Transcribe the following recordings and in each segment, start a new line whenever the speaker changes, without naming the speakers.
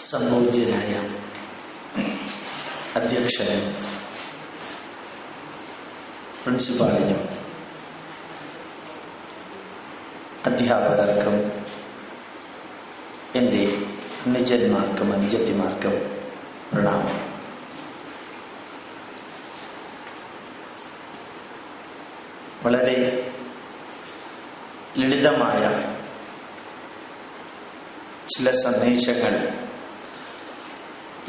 സംപൂജ്യനായ അധ്യക്ഷനും പ്രിൻസിപ്പാളിനും അധ്യാപകർക്കും എൻ്റെ അനുജന്മാർക്കും അനുജത്തിമാർക്കും പ്രണാമം. വളരെ ലളിതമായ ചില സന്ദേശങ്ങൾ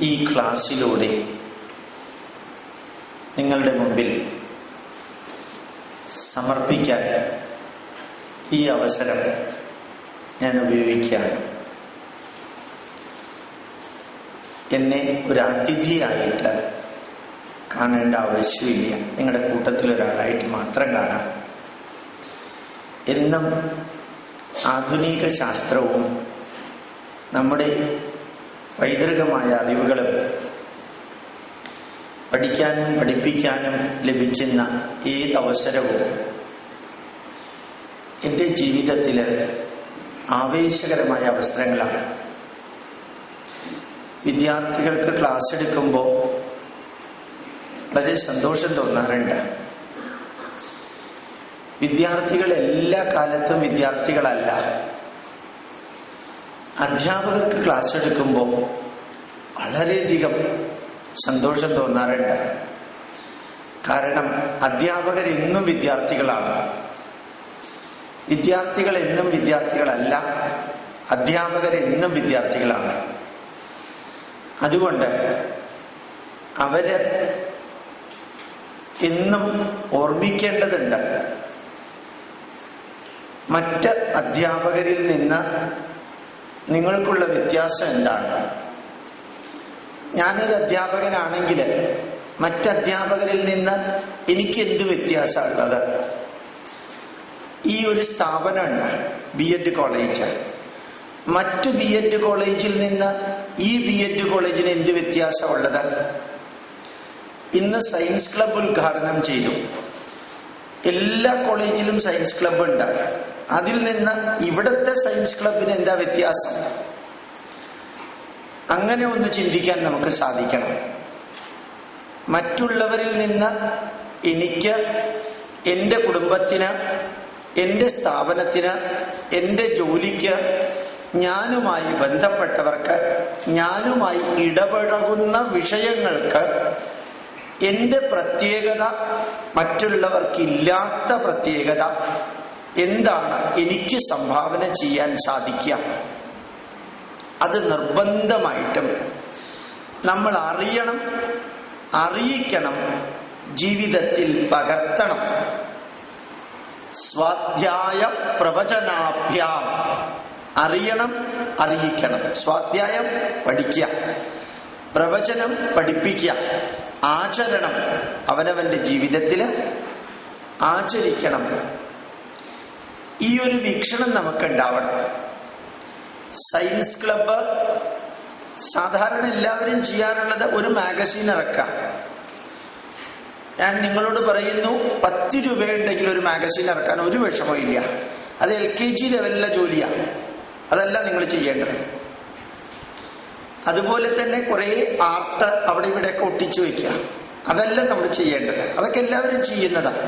ഈ ക്ലാസ്സിലൂടെ നിങ്ങളുടെ മുമ്പിൽ സമർപ്പിക്കാൻ ഈ അവസരം ഞാൻ ഉപയോഗിക്കുകയാണ്. എന്നെ ഒരു അതിഥിയായിട്ട് കാണേണ്ട ആവശ്യമില്ല, നിങ്ങളുടെ കൂട്ടത്തിലൊരാളായിട്ട് മാത്രം കാണാം. എന്നും ആധുനിക ശാസ്ത്രവും നമ്മുടെ പൈതൃകമായ അറിവുകളും പഠിക്കാനും പഠിപ്പിക്കാനും ലഭിക്കുന്ന ഏതവസരവും എൻ്റെ ജീവിതത്തിൽ ആവേശകരമായ അവസരങ്ങളാണ്. വിദ്യാർത്ഥികൾക്ക് ക്ലാസ് എടുക്കുമ്പോൾ വളരെ സന്തോഷം തോന്നാറുണ്ട്. വിദ്യാർത്ഥികൾ എല്ലാ കാലത്തും വിദ്യാർത്ഥികളല്ല. അധ്യാപകർക്ക് ക്ലാസ് എടുക്കുമ്പോൾ വളരെയധികം സന്തോഷം തോന്നാറുണ്ട്. കാരണം അധ്യാപകർ എന്നും വിദ്യാർത്ഥികളാണ്. വിദ്യാർത്ഥികൾ എന്നും വിദ്യാർത്ഥികളല്ല, അധ്യാപകർ എന്നും വിദ്യാർത്ഥികളാണ്. അതുകൊണ്ട് അവര് എന്നും ഓർമ്മിക്കേണ്ടതുണ്ട്, മറ്റ് അധ്യാപകരിൽ നിന്ന് നിങ്ങൾക്കുള്ള വ്യത്യാസം എന്താണ്. ഞാനൊരു അധ്യാപകനാണെങ്കിൽ മറ്റധ്യാപകരിൽ നിന്ന് എനിക്ക് എന്ത് വ്യത്യാസമുള്ളത്? ഈ ഒരു സ്ഥാപനമുണ്ട്, BEd കോളേജ്. മറ്റു BEd കോളേജിൽ നിന്ന് ഈ BEd കോളേജിന് എന്ത് വ്യത്യാസമുള്ളത്? ഇന്ന് സയൻസ് ക്ലബ് ഉദ്ഘാടനം ചെയ്തു. എല്ലാ കോളേജിലും സയൻസ് ക്ലബ് ഉണ്ട്. അതിൽ നിന്ന് ഇവിടുത്തെ സയൻസ് ക്ലബിന് എന്താ വ്യത്യാസം? അങ്ങനെ ഒന്ന് ചിന്തിക്കാൻ നമുക്ക് സാധിക്കണം. മറ്റുള്ളവരിൽ നിന്ന് എനിക്ക്, എൻ്റെ കുടുംബത്തിന്, എൻ്റെ സ്ഥാപനത്തിന്, എൻ്റെ ജോലിക്ക്, ഞാനുമായി ബന്ധപ്പെട്ടവർക്ക്, ഞാനുമായി ഇടപഴകുന്ന വിഷയങ്ങൾക്ക് എൻ്റെ പ്രത്യേകത, മറ്റുള്ളവർക്കില്ലാത്ത പ്രത്യേകത എന്താണ് എനിക്ക് സംഭാവന ചെയ്യാൻ സാധിക്കുക? അത് നിർബന്ധമായിട്ടും നമ്മൾ അറിയണം, അറിയിക്കണം, ജീവിതത്തിൽ പകർത്തണം. സ്വാധ്യായ പ്രവചനാഭ്യാം. അറിയണം, അറിയിക്കണം. സ്വാധ്യായം പഠിക്കുക, പ്രവചനം പഠിപ്പിക്കുക, ആചരണം അവനവന്റെ ജീവിതത്തിൽ ആചരിക്കണം. ഈ ഒരു വീക്ഷണം നമുക്കുണ്ടാവണം. സയൻസ് ക്ലബ്ബ് സാധാരണ എല്ലാവരും ചെയ്യാറുള്ളത് ഒരു മാഗസീൻ ഇറക്കാം. ഞാൻ നിങ്ങളോട് പറയുന്നു, 10 രൂപയുണ്ടെങ്കിൽ ഒരു മാഗസീൻ ഇറക്കാൻ ഒരു വിഷമവും ഇല്ല. അത് LKG ലെവലിലെ ജോലിയാണ്, അതല്ല നിങ്ങൾ ചെയ്യേണ്ടത്. അതുപോലെ തന്നെ കുറെ ആർട്ട് അവിടെ ഇവിടെയൊക്കെ ഒട്ടിച്ചു വെക്കുക, അതല്ല നമ്മൾ ചെയ്യേണ്ടത്. അതൊക്കെ എല്ലാവരും ചെയ്യുന്നതാണ്.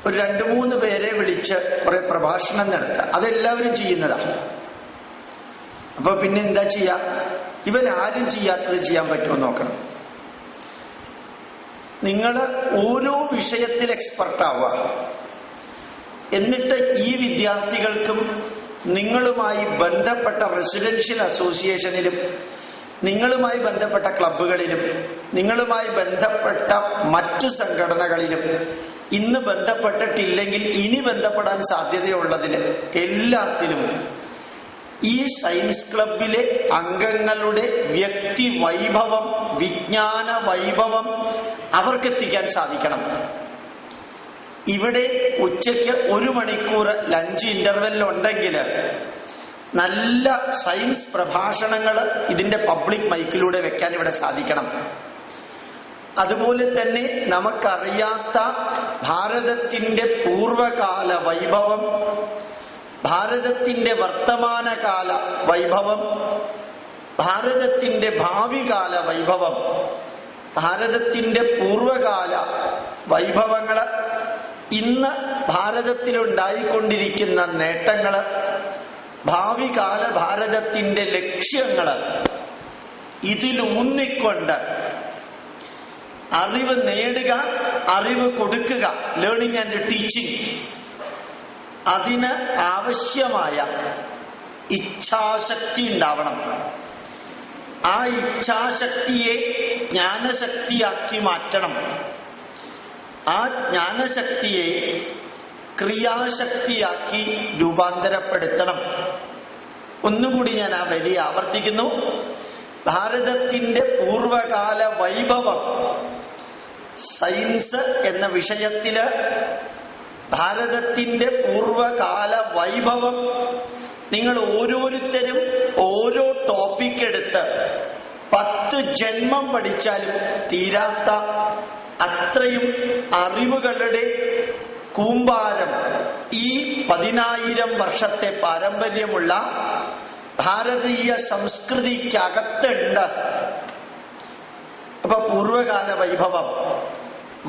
ഒരു 2-3 പേരെ വിളിച്ച് കുറെ പ്രഭാഷണം നടത്തുക, അതെല്ലാവരും ചെയ്യുന്നതാണ്. അപ്പൊ പിന്നെ എന്താ ചെയ്യാ? ഇവൻ ആരും ചെയ്യാത്തത് ചെയ്യാൻ പറ്റുമോ നോക്കണം. നിങ്ങൾ ഓരോ വിഷയത്തിൽ എക്സ്പെർട്ട് ആവുക. എന്നിട്ട് ഈ വിദ്യാർത്ഥികൾക്കും നിങ്ങളുമായി ബന്ധപ്പെട്ട റെസിഡൻഷ്യൽ അസോസിയേഷനിലും, നിങ്ങളുമായി ബന്ധപ്പെട്ട ക്ലബ്ബുകളിലും, നിങ്ങളുമായി ബന്ധപ്പെട്ട മറ്റു സംഘടനകളിലും ഇന്ന് ബന്ധപ്പെട്ടിട്ടില്ലെങ്കിൽ ഇനി ബന്ധപ്പെടാൻ സാധ്യതയുള്ളതിൽ എല്ലാത്തിലും ഈ സയൻസ് ക്ലബിലെ അംഗങ്ങളുടെ വ്യക്തി വൈഭവം, വിജ്ഞാന വൈഭവം അവർക്കെത്തിക്കാൻ സാധിക്കണം. ഇവിടെ ഉച്ചയ്ക്ക് 1 മണിക്കൂർ ലഞ്ച് ഇന്റർവെൽ ഉണ്ടെങ്കിൽ നല്ല സയൻസ് പ്രഭാഷണങ്ങൾ ഇതിന്റെ പബ്ലിക് മൈക്കിലൂടെ വെക്കാൻ ഇവിടെ സാധിക്കണം. അതുപോലെ തന്നെ നമുക്കറിയാത്ത ഭാരതത്തിന്റെ പൂർവകാല വൈഭവം, ഭാരതത്തിന്റെ വർത്തമാനകാല വൈഭവം, ഭാരതത്തിന്റെ ഭാവികാല വൈഭവം, ഭാരതത്തിന്റെ പൂർവകാല വൈഭവങ്ങള്, ഇന്ന് ഭാരതത്തിലുണ്ടായിക്കൊണ്ടിരിക്കുന്ന നേട്ടങ്ങള്, ഭാവികാല ഭാരതത്തിന്റെ ലക്ഷ്യങ്ങള്, ഇതിലൂന്നിക്കൊണ്ട് അറിവ് നേടുക, അറിവ് കൊടുക്കുക, ലേണിംഗ് ആൻഡ് ടീച്ചിങ്, അതിന് ആവശ്യമായ ഇച്ഛാശക്തി ഉണ്ടാവണം. ആ ഇച്ഛാശക്തിയെ ജ്ഞാനശക്തിയാക്കി മാറ്റണം. ആ ജ്ഞാനശക്തിയെ ക്രിയാശക്തിയാക്കി രൂപാന്തരപ്പെടുത്തണം. ഒന്നുകൂടി ഞാൻ ആ വരി ആവർത്തിക്കുന്നു. ഭാരതത്തിന്റെ പൂർവകാല വൈഭവം, സയൻസ് എന്ന വിഷയത്തില് ഭാരതത്തിന്റെ പൂർവകാല വൈഭവം നിങ്ങൾ ഓരോരുത്തരും ഓരോ ടോപ്പിക് എടുത്ത് 10 ജന്മം പഠിച്ചാലും തീരാത്ത അത്രയും അറിവുകളുടെ കൂമ്പാരം ഈ 10,000 വർഷത്തെ പാരമ്പര്യമുള്ള ഭാരതീയ സംസ്കൃതിക്കകത്തുണ്ട്. അപ്പൊ പൂർവകാല വൈഭവം,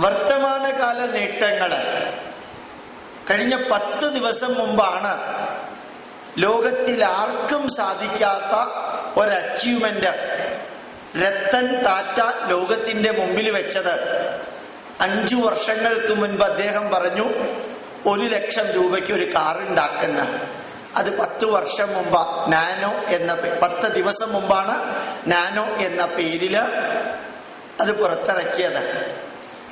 വർത്തമാനകാല നേട്ടങ്ങള്. കഴിഞ്ഞ 10 ദിവസം മുമ്പാണ് ലോകത്തിൽ ആർക്കും സാധിക്കാത്ത ഒരു അച്ചീവ്മെന്റ് രത്തൻ ടാറ്റ ലോകത്തിന്റെ മുമ്പിൽ വെച്ചത്. 5 വർഷങ്ങൾക്ക് മുൻപ് അദ്ദേഹം പറഞ്ഞു 1 ലക്ഷം രൂപയ്ക്ക് ഒരു കാർ ഉണ്ടാക്കുന്ന. അത് 10 വർഷം മുമ്പ് നാനോ എന്ന 10 ദിവസം മുമ്പാണ് നാനോ എന്ന പേരില് അത് പുറത്തിറക്കിയത്.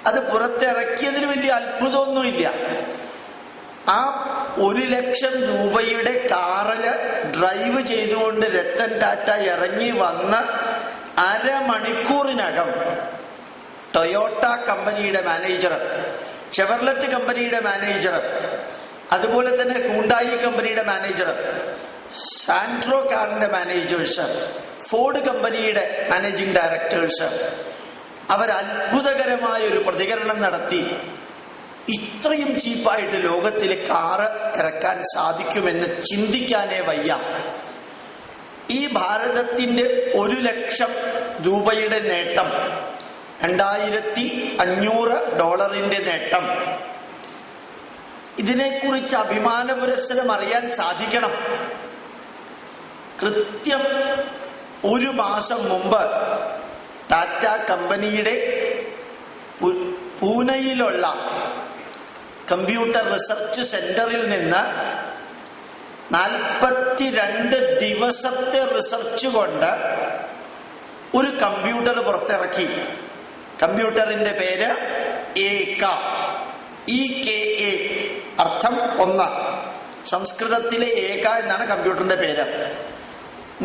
അത് പുറത്തിറക്കിയതിന് വലിയ അത്ഭുതമൊന്നുമില്ല. ആ 1 ലക്ഷം രൂപയുടെ കാറില് ഡ്രൈവ് ചെയ്തുകൊണ്ട് രത്തൻ ടാറ്റ ഇറങ്ങി വന്ന് അരമണിക്കൂറിനകം ടൊയോട്ട കമ്പനിയുടെ മാനേജർ, ഷെവർലെറ്റ് കമ്പനിയുടെ മാനേജർ, അതുപോലെ തന്നെ ഹ്യുണ്ടായി കമ്പനിയുടെ മാനേജർ, സാൻട്രോ കാറിന്റെ മാനേജേഴ്സ്, ഫോർഡ് കമ്പനിയുടെ മാനേജിംഗ് ഡയറക്ടേഴ്സ്, അവർ അത്ഭുതകരമായ ഒരു പ്രതികരണം നടത്തി. ഇത്രയും ചീപ്പായിട്ട് ലോകത്തിലെ കാറ് ഇറക്കാൻ സാധിക്കുമെന്ന് ചിന്തിക്കാനേ വയ്യ. ഈ ഭാരതത്തിന്റെ 1 ലക്ഷം രൂപയുടെ നേട്ടം, $2,500 നേട്ടം, ഇതിനെക്കുറിച്ച് അഭിമാന പുരസ്സരം അറിയാൻ സാധിക്കണം. കൃത്യം 1 മാസം മുമ്പ് ടാറ്റ കമ്പനിയുടെ പൂനെയിലുള്ള കമ്പ്യൂട്ടർ റിസർച്ച് സെന്ററിൽ നിന്ന് 42 ദിവസത്തെ റിസർച്ച് കൊണ്ട് ഒരു കമ്പ്യൂട്ടർ പുറത്തിറക്കി. കമ്പ്യൂട്ടറിന്റെ പേര് ഏക, EKA, അർത്ഥം 1. സംസ്കൃതത്തിലെ ഏക എന്നാണ് കമ്പ്യൂട്ടറിന്റെ പേര്.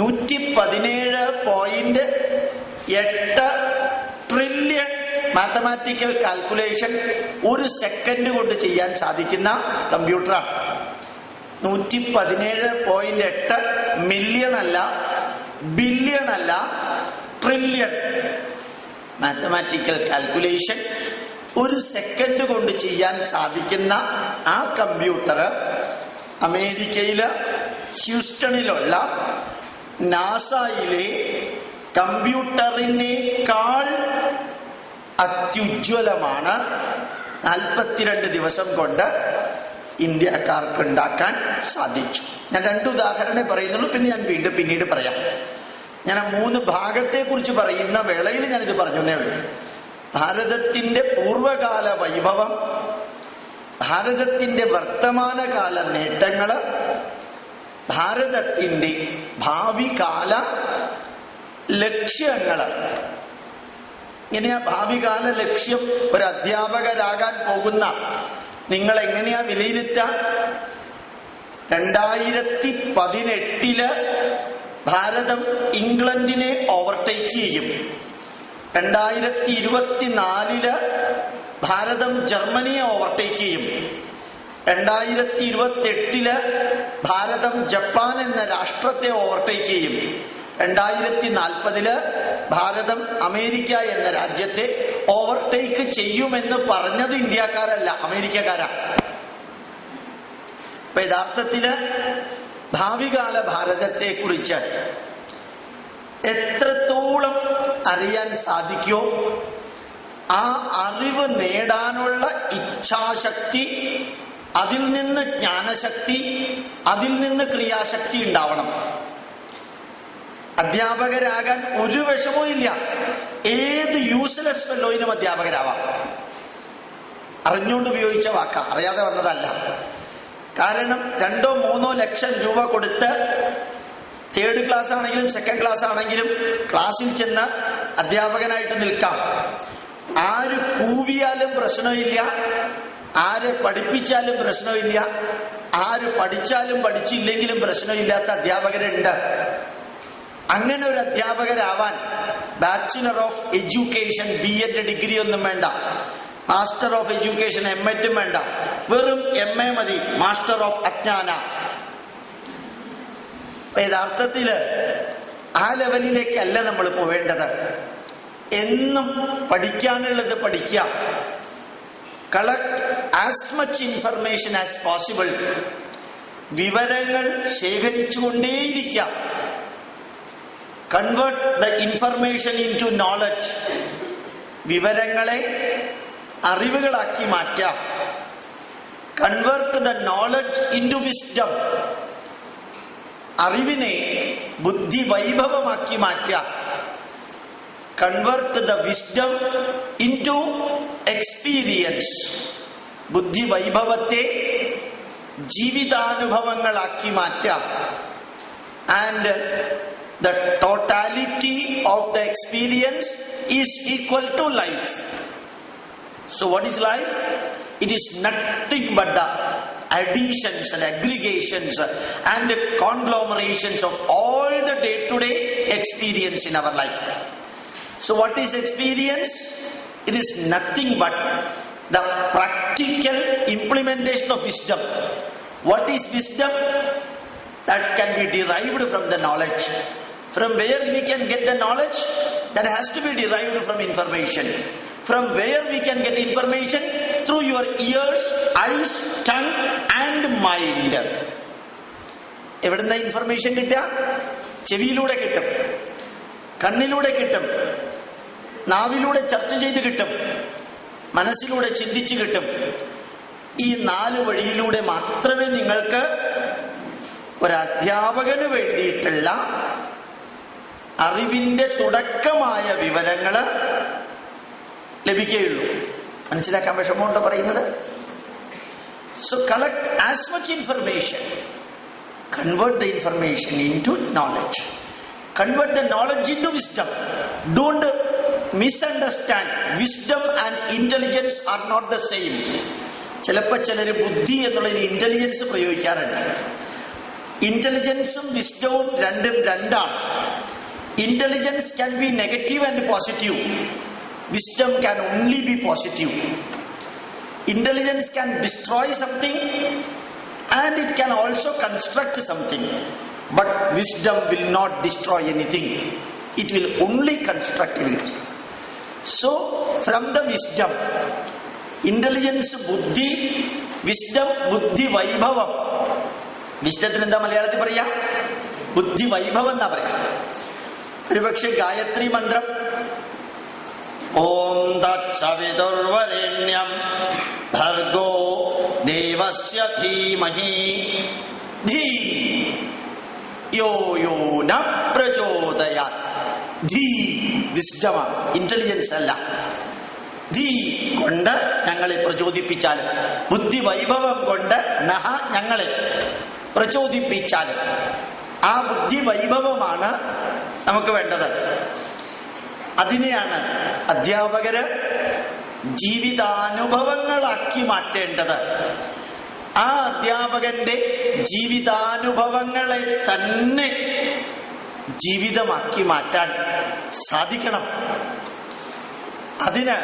117.8 ട്രില്യൺ മാത്തമാറ്റിക്കൽ കാൽക്കുലേഷൻ 1 സെക്കൻഡ് കൊണ്ട് ചെയ്യാൻ സാധിക്കുന്ന കമ്പ്യൂട്ടറാണ്. 117.8 മില്യൺ അല്ല, ബില്യൺ അല്ല, ട്രില്യൺ മാത്തമാറ്റിക്കൽ കാൽക്കുലേഷൻ 1 സെക്കൻഡ് കൊണ്ട് ചെയ്യാൻ സാധിക്കുന്ന ആ കമ്പ്യൂട്ടർ അമേരിക്കയില് ഹ്യൂസ്റ്റണിലുള്ള നാസയിലെ കമ്പ്യൂട്ടറിനേക്കാൾ അത്യുജ്വലമാണ്. 42 ദിവസം കൊണ്ട് ഇന്ത്യക്കാർക്ക് ഉണ്ടാക്കാൻ സാധിച്ചു. ഞാൻ 2 ഉദാഹരണമേ പറയുന്നുള്ളൂ, പിന്നെ ഞാൻ പിന്നീട് പറയാം. ഞാൻ 3 ഭാഗത്തെ കുറിച്ച് പറയുന്ന വേളയിൽ ഞാനിത് പറഞ്ഞേ ഉള്ളൂ. ഭാരതത്തിന്റെ പൂർവകാല വൈഭവം, ഭാരതത്തിന്റെ വർത്തമാനകാല നേട്ടങ്ങള്, ഭാരതത്തിന്റെ ഭാവികാല ലക്ഷ്യങ്ങള്. ഇങ്ങനെയാ ഭാവികാല ലക്ഷ്യം ഒരു അധ്യാപകരാകാൻ പോകുന്ന നിങ്ങൾ എങ്ങനെയാ വിലയിരുത്താൻ? 2018 ഭാരതം ഇംഗ്ലണ്ടിനെ ഓവർടേക്ക് ചെയ്യും. 2024 ഭാരതം ജർമ്മനിയെ ഓവർടേക്ക് ചെയ്യും. 2028 ഭാരതം ജപ്പാൻ എന്ന രാഷ്ട്രത്തെ ഓവർടേക്ക് ചെയ്യും. 2040 ഭാരതം അമേരിക്ക എന്ന രാജ്യത്തെ ഓവർടേക്ക് ചെയ്യുമെന്ന് പറഞ്ഞത് ഇന്ത്യക്കാരല്ല, അമേരിക്കക്കാരാ. അപ്പൊ യഥാർത്ഥത്തില് ഭാവികാല ഭാരതത്തെ കുറിച്ച് എത്രത്തോളം അറിയാൻ സാധിക്കുമോ ആ അറിവ് നേടാനുള്ള ഇച്ഛാശക്തി, അതിൽ നിന്ന് ജ്ഞാനശക്തി, അതിൽ നിന്ന് ക്രിയാശക്തി ഉണ്ടാവണം. അധ്യാപകരാകാൻ ഒരു വിഷമവും ഇല്ല. ഏത് യൂസ്ലെസ് ഫെല്ലോയിനും അധ്യാപകരാവാം. അറിഞ്ഞുകൊണ്ട് ഉപയോഗിച്ച വാക്ക, അറിയാതെ വന്നതല്ല. കാരണം 2-3 ലക്ഷം രൂപ കൊടുത്ത് തേർഡ് ക്ലാസ് ആണെങ്കിലും സെക്കൻഡ് ക്ലാസ് ആണെങ്കിലും ക്ലാസ്സിൽ ചെന്ന് അധ്യാപകനായിട്ട് നിൽക്കാം. ആര് കൂവിയാലും പ്രശ്നമില്ല, ആര് പഠിപ്പിച്ചാലും പ്രശ്നമില്ല, ആര് പഠിച്ചാലും പഠിച്ചില്ലെങ്കിലും പ്രശ്നമില്ലാത്ത അധ്യാപകരുണ്ട്. അങ്ങനെ ഒരു അധ്യാപകരാവാൻ bachelor of education BEd degree ഒന്നും വേണ്ട, മാസ്റ്റർ ഓഫ് എഡ്യൂക്കേഷൻ MEd വേണ്ട, വെറും MA മതി, മാസ്റ്റർ ഓഫ് അജ്ഞാന. യഥാർത്ഥത്തില് ആ ലെവലിലേക്കല്ല നമ്മൾ പോവേണ്ടത്. എന്നും പഠിക്കാനുള്ളത് പഠിക്കുക. Collect as much information as possible. വിവരങ്ങൾ ശേഖരിച്ചുകൊണ്ടേയിരിക്കുക. Convert the information in to knowledge. വിവരങ്ങളെ അറിവുകളാക്കി മാറ്റുക. Convert the knowledge in to wisdom. അറിവിനെ ബുദ്ധി വൈഭവമാക്കി മാറ്റുക. Convert the wisdom into experience. ബുദ്ധി വൈഭവത്തെ ജീവിതാനുഭവങ്ങളാക്കി മാറ്റുക. And the totality of the experience is equal to life. So what is life? It is nothing but the additions and aggregations and conglomerations of all the day-to-day experience in our life. So what is experience? It is nothing but the practical implementation of wisdom. What is wisdom? That can be derived from the knowledge. From where we can get the knowledge? That has to be derived from information. From where we can get information? Through your ears, eyes, tongue and mind. എവിടുന്ന information കിട്ടുക? ചെവിയിലൂടെ കിട്ടും, കണ്ണിലൂടെ കിട്ടും, നാവിലൂടെ ചർച്ച ചെയ്ത് കിട്ടും, മനസ്സിലൂടെ ചിന്തിച്ച് കിട്ടും. ഈ 4 വഴിയിലൂടെ മാത്രമേ നിങ്ങൾക്ക് ഒരധ്യാപകന് വേണ്ടിയിട്ടുള്ള അറിവിന്റെ തുടക്കമായ വിവരങ്ങള് ലഭിക്കുകയുള്ളൂ. മനസ്സിലാക്കാൻ വിഷമമുണ്ടോ പറയുന്നത്? So collect as much information. Convert the information in to knowledge. Convert the knowledge in to wisdom. Don't misunderstand. Wisdom and intelligence are not the same. ചിലപ്പോൾ ചിലര് ബുദ്ധി എന്നുള്ളൊരു ഇന്റലിജൻസ് പ്രയോഗിക്കാറുണ്ട്. ഇന്റലിജൻസും വിസ്ഡവും രണ്ടും രണ്ടാണ്. Intelligence can be negative and positive. Wisdom can only be positive. Intelligence can destroy something and it can also construct something. But wisdom will not destroy anything. It will only construct anything. So from the wisdom, intelligence ബുദ്ധി, wisdom ബുദ്ധി വൈഭവം. വിസ്ഡത്തിന് എന്താ മലയാളത്തിൽ പറയാ? ബുദ്ധി വൈഭവം എന്നാ പറയാ. ഒരുപക്ഷെ ഗായത്രി മന്ത്രം ഓം തത്സവിതുർവരേണ്യം ഭർഗോ ദേവസ്യ ധീമഹി ധീ യോ യോ ന പ്രചോദയാത്. ധീ വിസ്ഡമാണ്, ഇന്റലിജൻസ് അല്ല. ധീ കൊണ്ട് ഞങ്ങളെ പ്രചോദിപ്പിച്ചാലും, ബുദ്ധി വൈഭവം കൊണ്ട് നഹ ഞങ്ങളെ പ്രചോദിപ്പിച്ചാലും. ആ ബുദ്ധി വൈഭവമാണ് നമുക്ക് വേണ്ടത്. അതിനെയാണ് അധ്യാപകര് ജീവിതാനുഭവങ്ങളാക്കി മാറ്റേണ്ടത്. ആ അധ്യാപകന്റെ ജീവിതാനുഭവങ്ങളെ തന്നെ ജീവിതമാക്കി മാറ്റാൻ സാധിക്കണം. അതിന്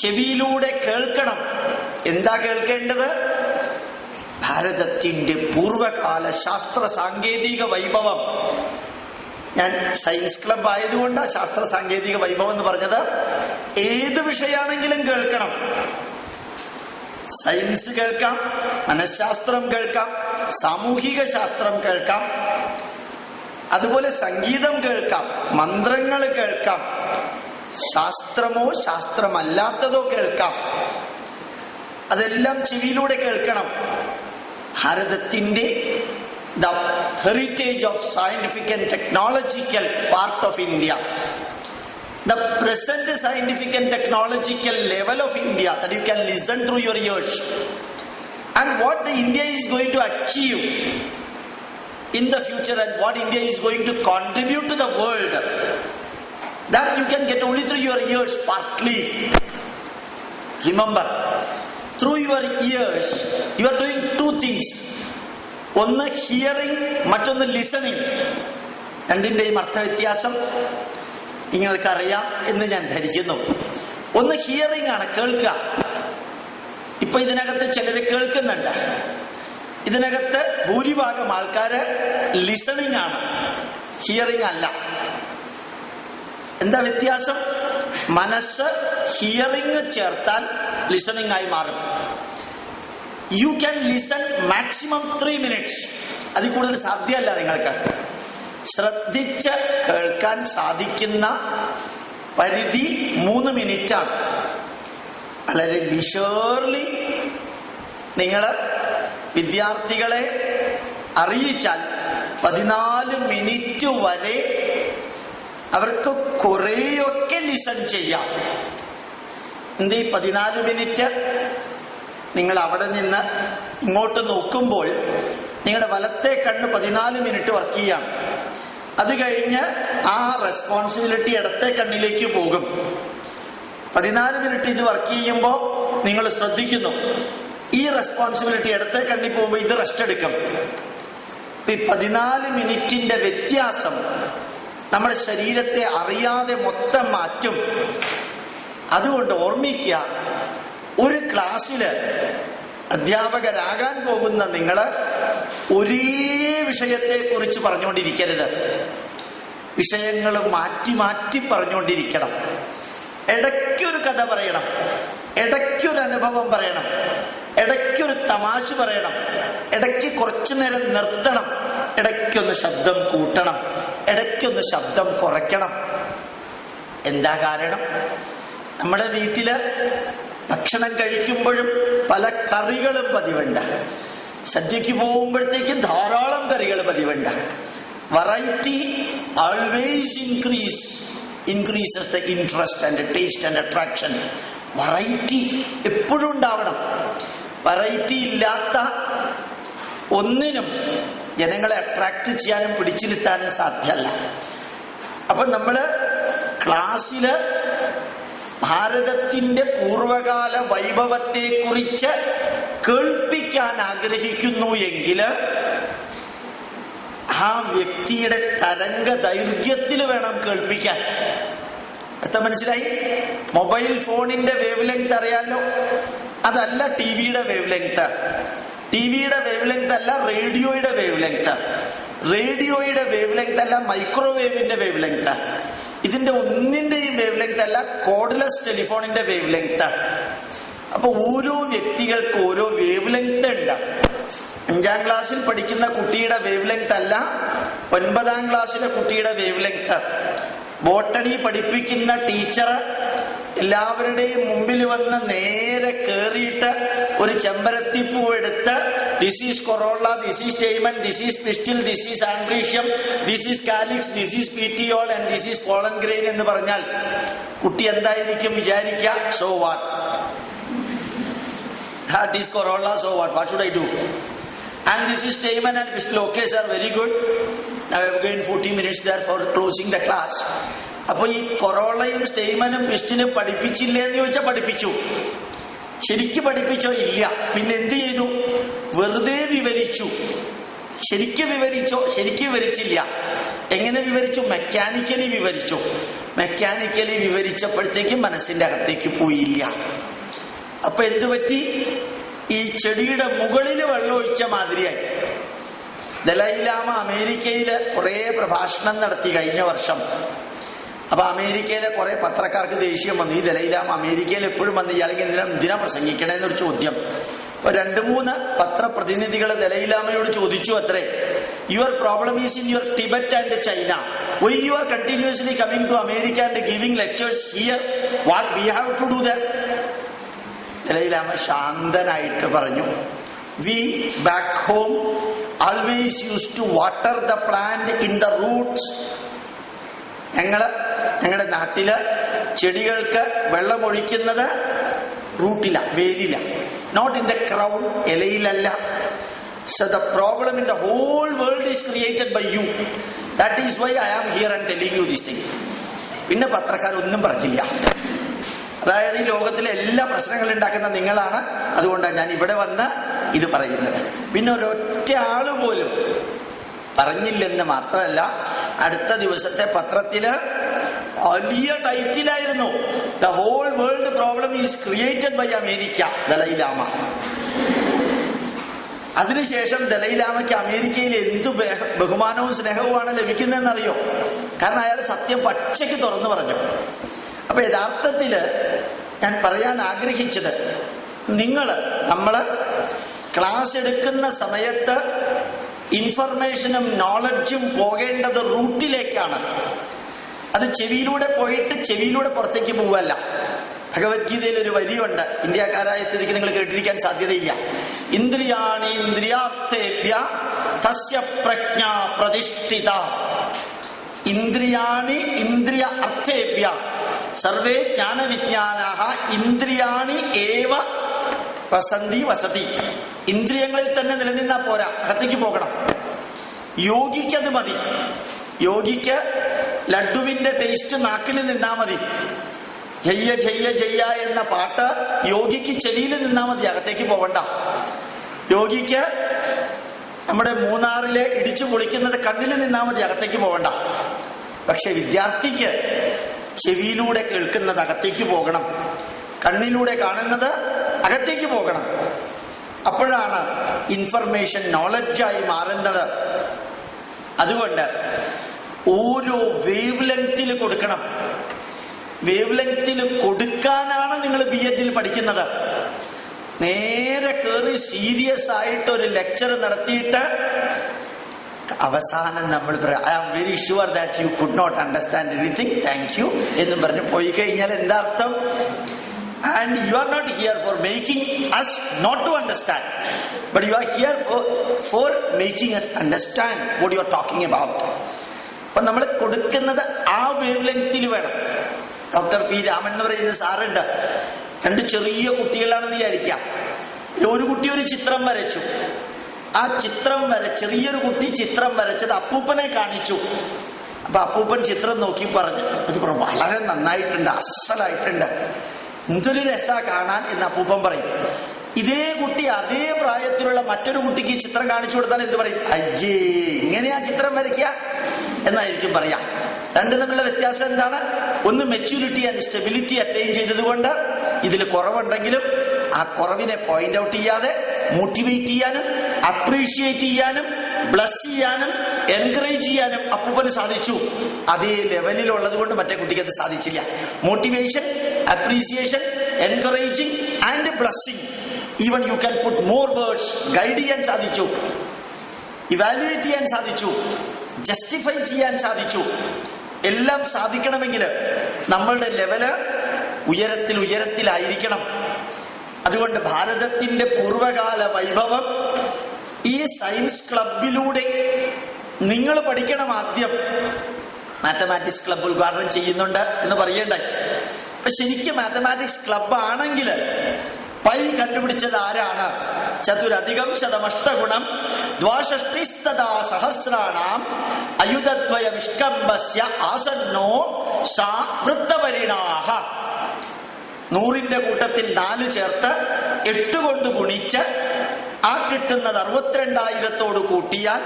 ചെവിയിലൂടെ കേൾക്കണം. എന്താ കേൾക്കേണ്ടത്? ഭാരതത്തിന്റെ പൂർവകാല ശാസ്ത്ര സാങ്കേതിക വൈഭവം. ഞാൻ സയൻസ് ക്ലബ് ആയതുകൊണ്ടാണ് ശാസ്ത്ര സാങ്കേതിക വൈഭവം എന്ന് പറഞ്ഞത്. ഏത് വിഷയമാണെങ്കിലും കേൾക്കണം. സയൻസ് കേൾക്കാം, മനഃശാസ്ത്രം കേൾക്കാം, സാമൂഹിക ശാസ്ത്രം കേൾക്കാം, അതുപോലെ സംഗീതം കേൾക്കാം, മന്ത്രങ്ങൾ കേൾക്കാം, ശാസ്ത്രമോ ശാസ്ത്രമല്ലാത്തതോ കേൾക്കാം. അതെല്ലാം ചെവിയിലൂടെ കേൾക്കണം. ഭാരതത്തിന്റെ the heritage of scientific and technological part of India, the present scientific and technological level of India that you can listen through your ears, and what the India is going to achieve in the future and what India is going to contribute to the world, that you can get only through your ears partly. Remember, through your ears you are doing two things. ഒന്ന് hearing, മറ്റൊന്ന് listening. രണ്ടിന്റെയും അർത്ഥവ്യത്യാസം നിങ്ങൾക്കറിയാം എന്ന് ഞാൻ ധരിക്കുന്നു. ഒന്ന് hearing ആണ്, കേൾക്കുക. ഇപ്പൊ ഇതിനകത്ത് ചിലര് കേൾക്കുന്നുണ്ട്, ഇതിനകത്ത് ഭൂരിഭാഗം ആൾക്കാര് ലിസണിങ് ആണ്, ഹിയറിംഗ് അല്ല. എന്താ വ്യത്യാസം? മനസ്സ് ഹിയറിംഗ് ചേർത്താൽ ലിസണിങ് ആയി മാറും. You can listen maximum 3 minutes. അതിൽ കൂടുതൽ സാധ്യമല്ല. നിങ്ങൾക്ക് ശ്രദ്ധിച്ച് കേൾക്കാൻ സാധിക്കുന്ന പരിധി 3 minute. വളരെ ലിഷേർലി നിങ്ങൾ വിദ്യാർത്ഥികളെ അറിയിച്ചാൽ 14 minute വരെ അവർക്ക് കുറേയൊക്കെ ലിസൺ ചെയ്യാം. എന്ത് 14 minute? നിങ്ങൾ അവിടെ നിന്ന് ഇങ്ങോട്ട് നോക്കുമ്പോൾ നിങ്ങളുടെ വലത്തെ കണ്ണ് 14 minute വർക്ക് ചെയ്യാം. അത് കഴിഞ്ഞ് ആ റെസ്പോൺസിബിലിറ്റി ഇടത്തെ കണ്ണിലേക്ക് പോകും. 14 minute ഇത് വർക്ക് ചെയ്യുമ്പോൾ നിങ്ങൾ ശ്രദ്ധിക്കുന്നു, ഈ റെസ്പോൺസിബിലിറ്റി ഇടത്തെ കണ്ണിൽ പോകുമ്പോൾ ഇത് റെസ്റ്റ് എടുക്കും. ഈ 14 minute വ്യത്യാസം നമ്മുടെ ശരീരത്തെ അറിയാതെ മൊത്തം മാറ്റും. അതുകൊണ്ട് ഓർമ്മിക്കുക, ഒരു ക്ലാസ്സില് അധ്യാപകരാകാൻ പോകുന്ന നിങ്ങൾ ഒരേ വിഷയത്തെ കുറിച്ച് പറഞ്ഞുകൊണ്ടിരിക്കരുത്. വിഷയങ്ങൾ മാറ്റി മാറ്റി പറഞ്ഞുകൊണ്ടിരിക്കണം. ഇടയ്ക്കൊരു കഥ പറയണം, ഇടയ്ക്കൊരു അനുഭവം പറയണം, ഇടയ്ക്കൊരു തമാശ പറയണം, ഇടയ്ക്ക് കുറച്ചു നേരം നിർത്തണം, ഇടയ്ക്കൊന്ന് ശബ്ദം കൂട്ടണം, ഇടയ്ക്കൊന്ന് ശബ്ദം കുറയ്ക്കണം. എന്താ കാരണം? നമ്മുടെ വീട്ടില് ഭക്ഷണം കഴിക്കുമ്പോഴും പല കറികളും പതിവുണ്ട്. സദ്യക്ക് പോകുമ്പോഴത്തേക്കും ധാരാളം കറികൾ പതിവുണ്ട്. Variety always increases the interest and the taste and attraction. Variety എപ്പോഴും ഉണ്ടാവണം. വെറൈറ്റി ഇല്ലാത്ത ഒന്നിനും ജനങ്ങളെ അട്രാക്ട് ചെയ്യാനും പിടിച്ചിരുത്താനും സാധ്യമല്ല. അപ്പൊ നമ്മള് ക്ലാസ്സില് ഭാരതത്തിന്റെ പൂർവകാല വൈഭവത്തെ കുറിച്ച് കേൾപ്പിക്കാൻ ആഗ്രഹിക്കുന്നു എങ്കിൽ ആ വ്യക്തിയുടെ തരംഗ ദൈർഘ്യത്തിൽ വേണം കേൾപ്പിക്കാൻ. എത്ര മനസ്സിലായി? മൊബൈൽ ഫോണിന്റെ വേവ് ലെങ്ത് അറിയാലോ, അതല്ല ടിവിയുടെ വേവ് ലെങ്ത്. ടിവിയുടെ വേവ് ലെങ്ത് അല്ല റേഡിയോയുടെ വേവ് ലെങ്ത്. റേഡിയോയുടെ വേവ് ലെങ്ത് അല്ല മൈക്രോവേവിന്റെ വേവ് ലെങ്ത്. ഇതിന്റെ ഒന്നിന്റെയും വേവ് ലെങ്ത് അല്ല കോർഡ്ലെസ് ടെലിഫോണിന്റെ വേവ് ലെങ്ത്. അപ്പൊ ഓരോ വ്യക്തികൾക്ക് ഓരോ വേവ് ലെങ്ത് ഉണ്ട്. 5ാം ക്ലാസ്സിൽ പഠിക്കുന്ന കുട്ടിയുടെ വേവ് ലെങ്ത് അല്ല 9ാം ക്ലാസ്സിലെ കുട്ടിയുടെ വേവ് ലെങ്ത്. ബോട്ടണി പഠിപ്പിക്കുന്ന ടീച്ചർ എല്ലാവരുടെയും മുമ്പിൽ വന്ന് നേരെ കേറിയിട്ട് ഒരു ചെമ്പരത്തിപ്പൂ എടുത്ത് this is corolla, this is stamen, this is pistil, this is androecium, this is calyx, this is petiole and this is pollen grain എന്ന് പറഞ്ഞാൽ കുട്ടി എന്തായിരിക്കും വിചാരിക്കുക? So what, that is Corolla, so what should I do? And this is Stayman and Pistil. Okay sir, very good. Now I have gained 40 minutes there for closing the class. അപ്പൊ ഈ കൊറോളയും സ്റ്റെയ്മനും പിസ്റ്റിനും പഠിപ്പിച്ചില്ല എന്ന് ചോദിച്ചാൽ പഠിപ്പിച്ചു. ശരിക്ക് പഠിപ്പിച്ചോ? ഇല്ല. പിന്നെ എന്ത് ചെയ്തു? വെറുതെ വിവരിച്ചു. ശരിക്ക് വിവരിച്ചോ? ശരിക്ക് വിവരിച്ചില്ല. എങ്ങനെ വിവരിച്ചു? മെക്കാനിക്കലി വിവരിച്ചു. മെക്കാനിക്കലി വിവരിച്ചപ്പോഴത്തേക്കും മനസ്സിന്റെ അകത്തേക്ക് പോയില്ല. അപ്പൊ എന്തു പറ്റി? ഈ ചെടിയുടെ മുകളിൽ വെള്ളമൊഴിച്ച മാതിരിയായി. ദലൈലാമ അമേരിക്കയില് കുറെ പ്രഭാഷണം നടത്തി കഴിഞ്ഞ വർഷം. അപ്പൊ അമേരിക്കയിലെ കുറെ പത്രക്കാർക്ക് ദേഷ്യം വന്നു. ഈ ദലൈലാമ അമേരിക്കയിൽ എപ്പോഴും വന്ന് ഇയാൾക്ക് എന്തിനാ പ്രസംഗിക്കണേന്നൊരു ചോദ്യം. അപ്പൊ 2-3 പത്രപ്രതിനിധികൾ ദലൈലാമയോട് ചോദിച്ചു അത്രേ, your problem is in your Tibet and China, why you are continuously coming to America and giving lectures here, what we have to do there? Dalai Lama ശാന്തനായിട്ട് പറഞ്ഞു, we back home always used to water the plant in the roots. ഞങ്ങളുടെ നാട്ടില് ചെടികൾക്ക് വെള്ളമൊഴിക്കുന്നത് റൂട്ടില, വേരില, not in the crown, ഇലയിലല്ല. So the problem in the whole world is created by you. That is why I am here and telling you this thing. പിന്നെ പത്രക്കാരൊന്നും പറഞ്ഞില്ല. അതായത് ഈ ലോകത്തിലെ എല്ലാ പ്രശ്നങ്ങളും ഉണ്ടാക്കുന്ന നിങ്ങളാണ്, അതുകൊണ്ടാണ് ഞാൻ ഇവിടെ വന്ന് ഇത് പറയുന്നത്. പിന്നെ ഒരൊറ്റ ആള് പോലും പറഞ്ഞില്ലെന്ന് മാത്രമല്ല, അടുത്ത ദിവസത്തെ പത്രത്തില് വലിയ ടൈറ്റിലായിരുന്നു, the whole world problem is created by America, Dalai Lama. അതിനുശേഷം ദലൈലാമയ്ക്ക് അമേരിക്കയിൽ എന്തു ബഹുമാനവും സ്നേഹവുമാണ് ലഭിക്കുന്നതെന്നറിയോ? കാരണം അയാൾ സത്യം പച്ചയ്ക്ക് തുറന്നു പറഞ്ഞു. അപ്പൊ യഥാർത്ഥത്തില് ഞാൻ പറയാൻ ആഗ്രഹിച്ചത്, നമ്മള് ക്ലാസ് എടുക്കുന്ന സമയത്ത് ഇൻഫർമേഷനും നോളജും പോകേണ്ടത് റൂട്ടിലേക്കാണ്. അത് ചെവിയിലൂടെ പോയിട്ട് ചെവിയിലൂടെ പുറത്തേക്ക് പോവല്ല. ഭഗവത്ഗീതയിൽ ഒരു വരിയുണ്ട്, ഇന്ത്യക്കാരായ സ്ഥിതിക്ക് നിങ്ങൾ കേട്ടിരിക്കാൻ സാധ്യതയില്ല. ഇന്ദ്രിയാണി ഇന്ദ്രിയാർത്ഥേഭ്യ തസ്യ പ്രജ്ഞാ പ്രതിഷ്ഠിത. ഇന്ദ്രിയാണി ഇന്ദ്രിയ അർത്ഥേഭ്യ സർവേ ജ്ഞാനവിജ്ഞാനാഃ ഇന്ദ്രിയാണി ഏവ വസന്തി വസതി. ഇന്ദ്രിയങ്ങളിൽ തന്നെ നിലനിന്നാ പോരാ, അകത്തേക്ക് പോകണം. യോഗിക്ക് അത് മതി. യോഗിക്ക് ലഡ്ഡുവിന്റെ ടേസ്റ്റ് നാക്കിൽ നിന്നാ മതി. ജയ്യ ജയ്യ ജയ്യ എന്ന പാട്ട് യോഗിക്ക് ചെവിയിൽ നിന്നാ മതി, അകത്തേക്ക് പോകണ്ട. യോഗിക്ക് നമ്മുടെ മൂന്നാറിലെ ഇടിച്ചു പൊളിക്കുന്നത് കണ്ണിൽ നിന്നാ മതി, അകത്തേക്ക് പോകണ്ട. പക്ഷെ വിദ്യാർത്ഥിക്ക് ചെവിയിലൂടെ കേൾക്കുന്നത് അകത്തേക്ക് പോകണം, കണ്ണിലൂടെ കാണുന്നത് അകത്തേക്ക് പോകണം. അപ്പോഴാണ് ഇൻഫർമേഷൻ നോളജായി മാറുന്നത്. അതുകൊണ്ട് ഓരോ വേവ് ലെങ്തിൽ കൊടുക്കണം. വേവ് ലെങ്തിൽ കൊടുക്കാനാണ് നിങ്ങൾ BEd പഠിക്കുന്നത്. നേരെ കയറി സീരിയസ് ആയിട്ട് ഒരു ലെക്ചർ നടത്തിയിട്ട് അവസാനം നമ്മൾ I am very sure that you could not understand anything, thank you എന്നും പറഞ്ഞ് പോയി കഴിഞ്ഞാൽ എന്താ അർത്ഥം? And you are not here for making us not to understand, but you are here for making us understand what you are talking about. അപ്പൊ നമ്മൾ കൊടുക്കുന്നത് ആ വേവ് ലെങ്തിൽ വേണം. ഡോക്ടർ പി രാമൻ എന്ന് പറയുന്ന സാറുണ്ട്. 2 ചെറിയ കുട്ടികളാണെന്ന് വിചാരിക്കാം. ഒരു കുട്ടി ഒരു ചിത്രം വരച്ചു. ആ ചിത്രം ചെറിയൊരു കുട്ടി ചിത്രം വരച്ചത് അപ്പൂപ്പനെ കാണിച്ചു. അപ്പൊ അപ്പൂപ്പൻ ചിത്രം നോക്കി പറഞ്ഞു, വളരെ നന്നായിട്ടുണ്ട്, അസലായിട്ടുണ്ട്, എന്തൊരു രസാ കാണാൻ എന്ന് അപ്പൂപ്പൻ പറയും. ഇതേ കുട്ടി അതേ പ്രായത്തിലുള്ള മറ്റൊരു കുട്ടിക്ക് ചിത്രം കാണിച്ചു കൊടുത്താൽ എന്ത് പറയും? അയ്യേ, ഇങ്ങനെയാ ചിത്രം വരയ്ക്കുക എന്നായിരിക്കും പറയാം. രണ്ടും തമ്മിലുള്ള വ്യത്യാസം എന്താണ്? ഒന്ന് മെച്യൂരിറ്റി ആൻഡ് സ്റ്റെബിലിറ്റി അറ്റൈൻ ചെയ്തതുകൊണ്ട് ഇതിൽ കുറവുണ്ടെങ്കിലും ആ കുറവിനെ പോയിന്റ് ഔട്ട് ചെയ്യാതെ മോട്ടിവേറ്റ് ചെയ്യാനും അപ്രീഷിയേറ്റ് ചെയ്യാനും ബ്ലസ് ചെയ്യാനും എൻകറേജ് ചെയ്യാനും അപ്പൂപ്പന് സാധിച്ചു. അതേ ലെവലിലുള്ളത് കൊണ്ട് മറ്റേ കുട്ടിക്ക് അത് സാധിച്ചില്ല. Motivation, appreciation, encouraging and blessing, even you can put more words, guide ചെയ്യാൻ സാധിച്ചു, ഇവാലുവേറ്റ് ചെയ്യാൻ സാധിച്ചു, ജസ്റ്റിഫൈ ചെയ്യാൻ സാധിച്ചു. എല്ലാം സാധിക്കണമെങ്കിൽ നമ്മളുടെ ലെവല് ഉയരത്തിലായിരിക്കണം. അതുകൊണ്ട് ഭാരതത്തിന്റെ പൂർവകാല വൈഭവം ഈ സയൻസ് ക്ലബിലൂടെ നിങ്ങൾ പഠിക്കണം. ആദ്യം മാത്തമാറ്റിക്സ് ക്ലബ് ഉദ്ഘാടനം ചെയ്യുന്നുണ്ട് എന്ന് പറയണ്ടേ? അപ്പൊ ശരിക്കും മാത്തമാറ്റിക്സ് ക്ലബ് ആണെങ്കിൽ പൈ കണ്ടുപിടിച്ചത് ആരാണ്? ചതുരധികം ശതമഷ്ടഗുണം ദ്വാഷഷ്ടിസ്തദാ സഹസ്രാണാം അയുധദ്വയ വിഷ്കംഭസ്യ ആസന്നോ സാ വൃത്തപരിണാഹ. 100ന്റെ കൂട്ടത്തിൽ 4 ചേർത്ത് 8 കൊണ്ട് ഗുണിച്ച് ആ കിട്ടുന്നത് 62,000 കൂട്ടിയാൽ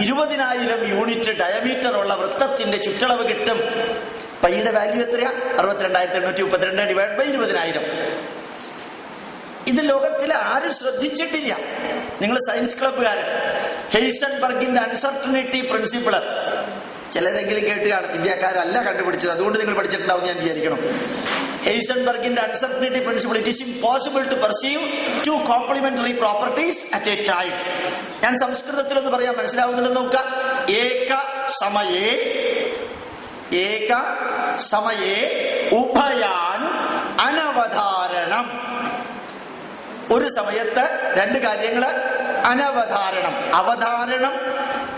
20,000 യൂണിറ്റ് ഡയമീറ്റർ ഉള്ള വൃത്തത്തിന്റെ ചുറ്റളവ് കിട്ടും. പൈയുടെ വാല്യൂ എത്രയാ? 62,832 ഡിവൈഡ് ബൈ 20,000. ഇത് ലോകത്തിൽ ആരും ശ്രദ്ധിച്ചിട്ടില്ല. നിങ്ങൾ സയൻസ് ക്ലബ്ബുകാരൻ, ഹെയ്സൺബർഗിന്റെ അൺസർട്ടനിറ്റി പ്രിൻസിപ്പിള് ചിലരെങ്കിലും കേട്ട് കാണും. ഇന്ത്യക്കാരല്ല കണ്ടുപിടിച്ചത്, അതുകൊണ്ട് നിങ്ങൾ പഠിച്ചിട്ടുണ്ടാവും ഞാൻ വിചാരിക്കണം. ഹെയ്സൻബർഗിന്റെ uncertainty principle, it is impossible to perceive two complementary properties at a time. ഞാൻ സംസ്കൃതത്തിലൊന്ന് പറയാൻ മനസ്സിലാവുന്നുണ്ടെന്ന് നോക്കുക. ഏക സമയേ ഉഭയാൻ അനവധാരണം. ഒരു സമയത്ത് രണ്ട് കാര്യങ്ങള് അനവധാരണം. അവധാരണം